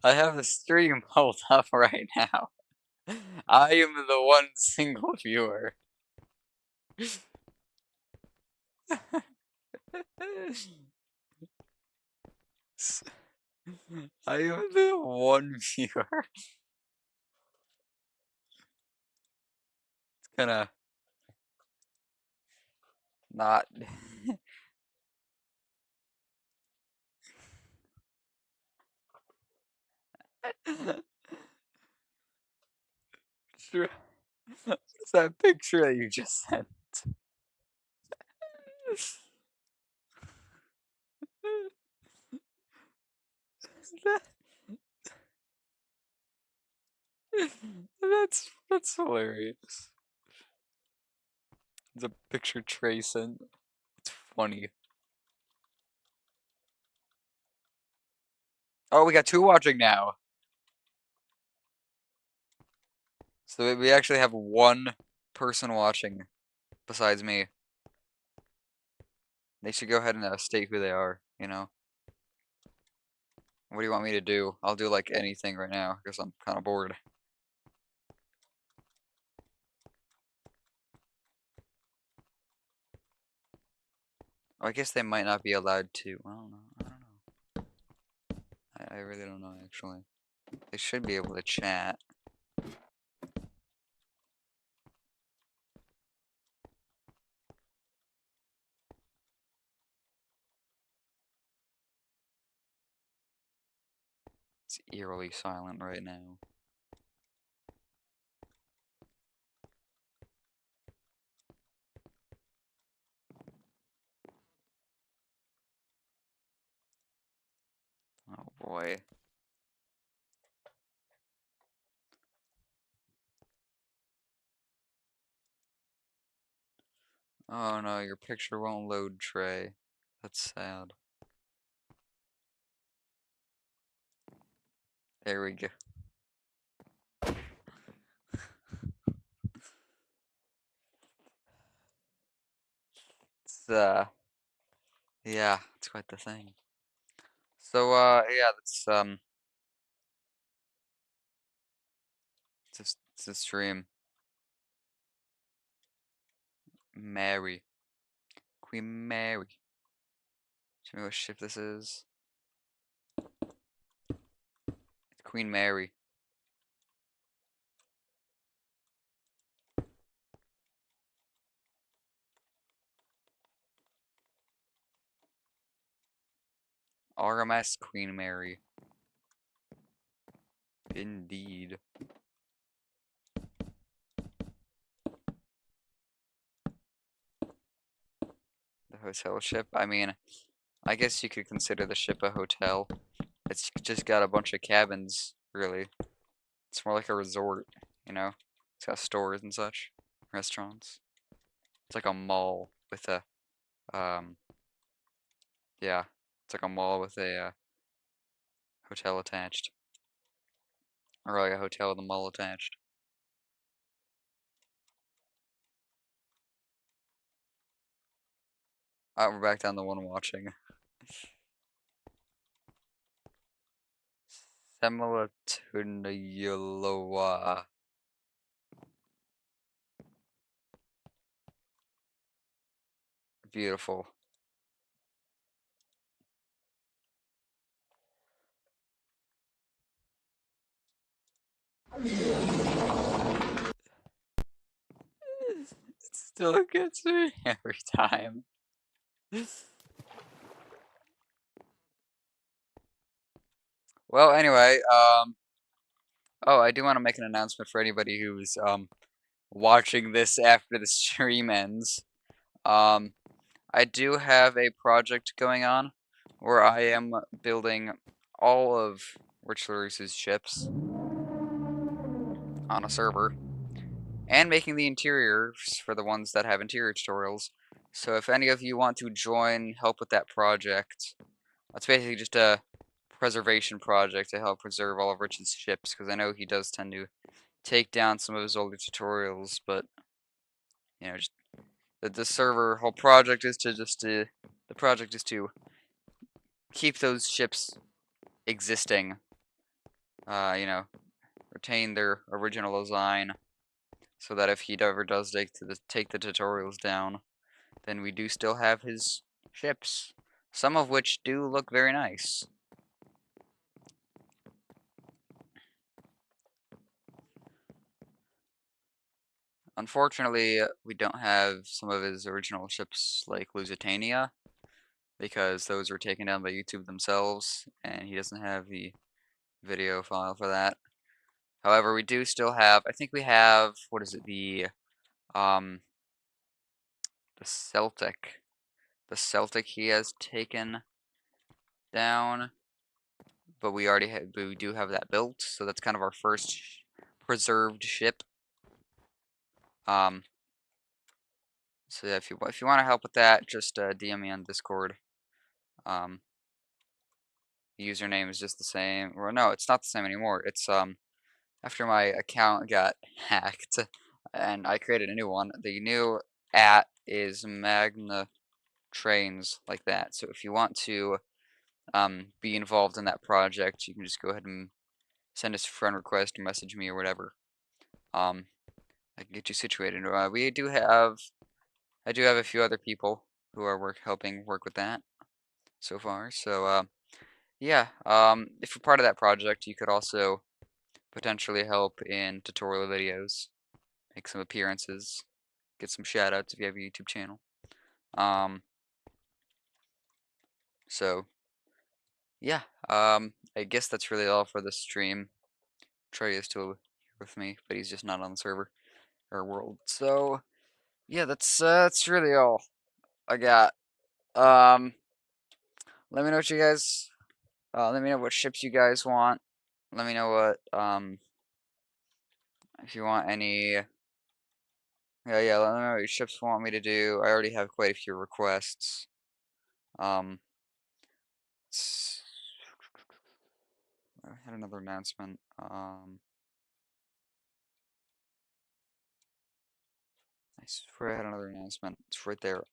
I have the stream pulled up right now. I am the one single viewer. I am the one viewer. It's gonna not. Sure. What's that picture that you just sent? That's hilarious. It's a picture Trey sent. It's funny. Oh, we got 2 watching now. So we actually have 1 person watching besides me. They should go ahead and state who they are, you know? What do you want me to do? I'll do like anything right now because I'm kind of bored. Oh, I guess they might not be allowed to. I don't know. I really don't know actually. They should be able to chat. It's eerily silent right now. Oh boy. Oh no, your picture won't load, Trey. That's sad. There we go. It's yeah, it's quite the thing. So yeah, it's a stream. Mary. Queen Mary. Show me what ship this is. It's Queen Mary. RMS Queen Mary. Indeed. The hotel ship? I mean, I guess you could consider the ship a hotel. It's just got a bunch of cabins, really. It's more like a resort, you know? It's got stores and such. Restaurants. It's like a mall with a, yeah. It's like a mall with a, hotel attached. Or like a hotel with a mall attached. Oh, we're back down to 1 watching. Similar to Nayaloa. Beautiful. It still gets me every time. Well, anyway, Oh, I do want to make an announcement for anybody who's watching this after the stream ends. I do have a project going on where I am building all of Rich LaRouse's ships on a server and making the interiors for the ones that have interior tutorials. So if any of you want to join, help with that project, that's basically just a preservation project to help preserve all of Rich's ships, because I know he does tend to take down some of his older tutorials, but just the server whole project is to the project is to keep those ships existing, retain their original design, so that if he ever does take the tutorials down, then we do still have his ships, some of which do look very nice. Unfortunately, we don't have some of his original ships like Lusitania, because those were taken down by YouTube themselves, and he doesn't have the video file for that. However, we do still have, I think we have, what is it, the Celtic. The Celtic he has taken down, but we do have that built, so that's kind of our first preserved ship. So yeah, if you want to help with that, just DM me on Discord. The username is just the same. Well, no, it's not the same anymore. It's after my account got hacked and I created a new one. The new @ is Magna Trains, like that. So if you want to be involved in that project, you can just go ahead and send us a friend request or message me or whatever. I can get you situated. I do have a few other people who are helping work with that so far. So yeah, if you're part of that project, you could also potentially help in tutorial videos, make some appearances, get some shoutouts if you have a YouTube channel. So yeah, I guess that's really all for this stream. Trey is still here with me, but he's just not on the server or world. So yeah, that's really all I got. Let me know what you guys. Let me know what ships you guys want. Let me know what if you want any. Yeah. Let me know what your ships want me to do. I already have quite a few requests. I had another announcement. I swear I had another announcement. It's right there.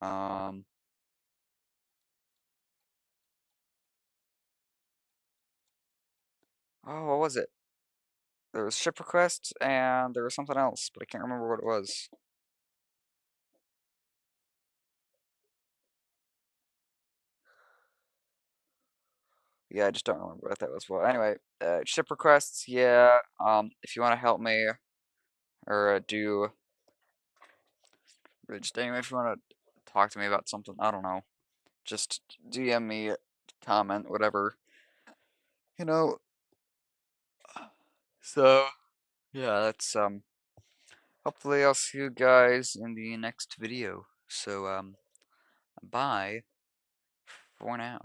Oh, what was it? There was ship requests and there was something else, but I can't remember what it was. Yeah, I just don't remember what that was. Well, anyway, ship requests, yeah. If you want to help me or just anyway, if you want to talk to me about something, I don't know, just DM me, comment, whatever, you know. So yeah, that's hopefully I'll see you guys in the next video. So bye for now.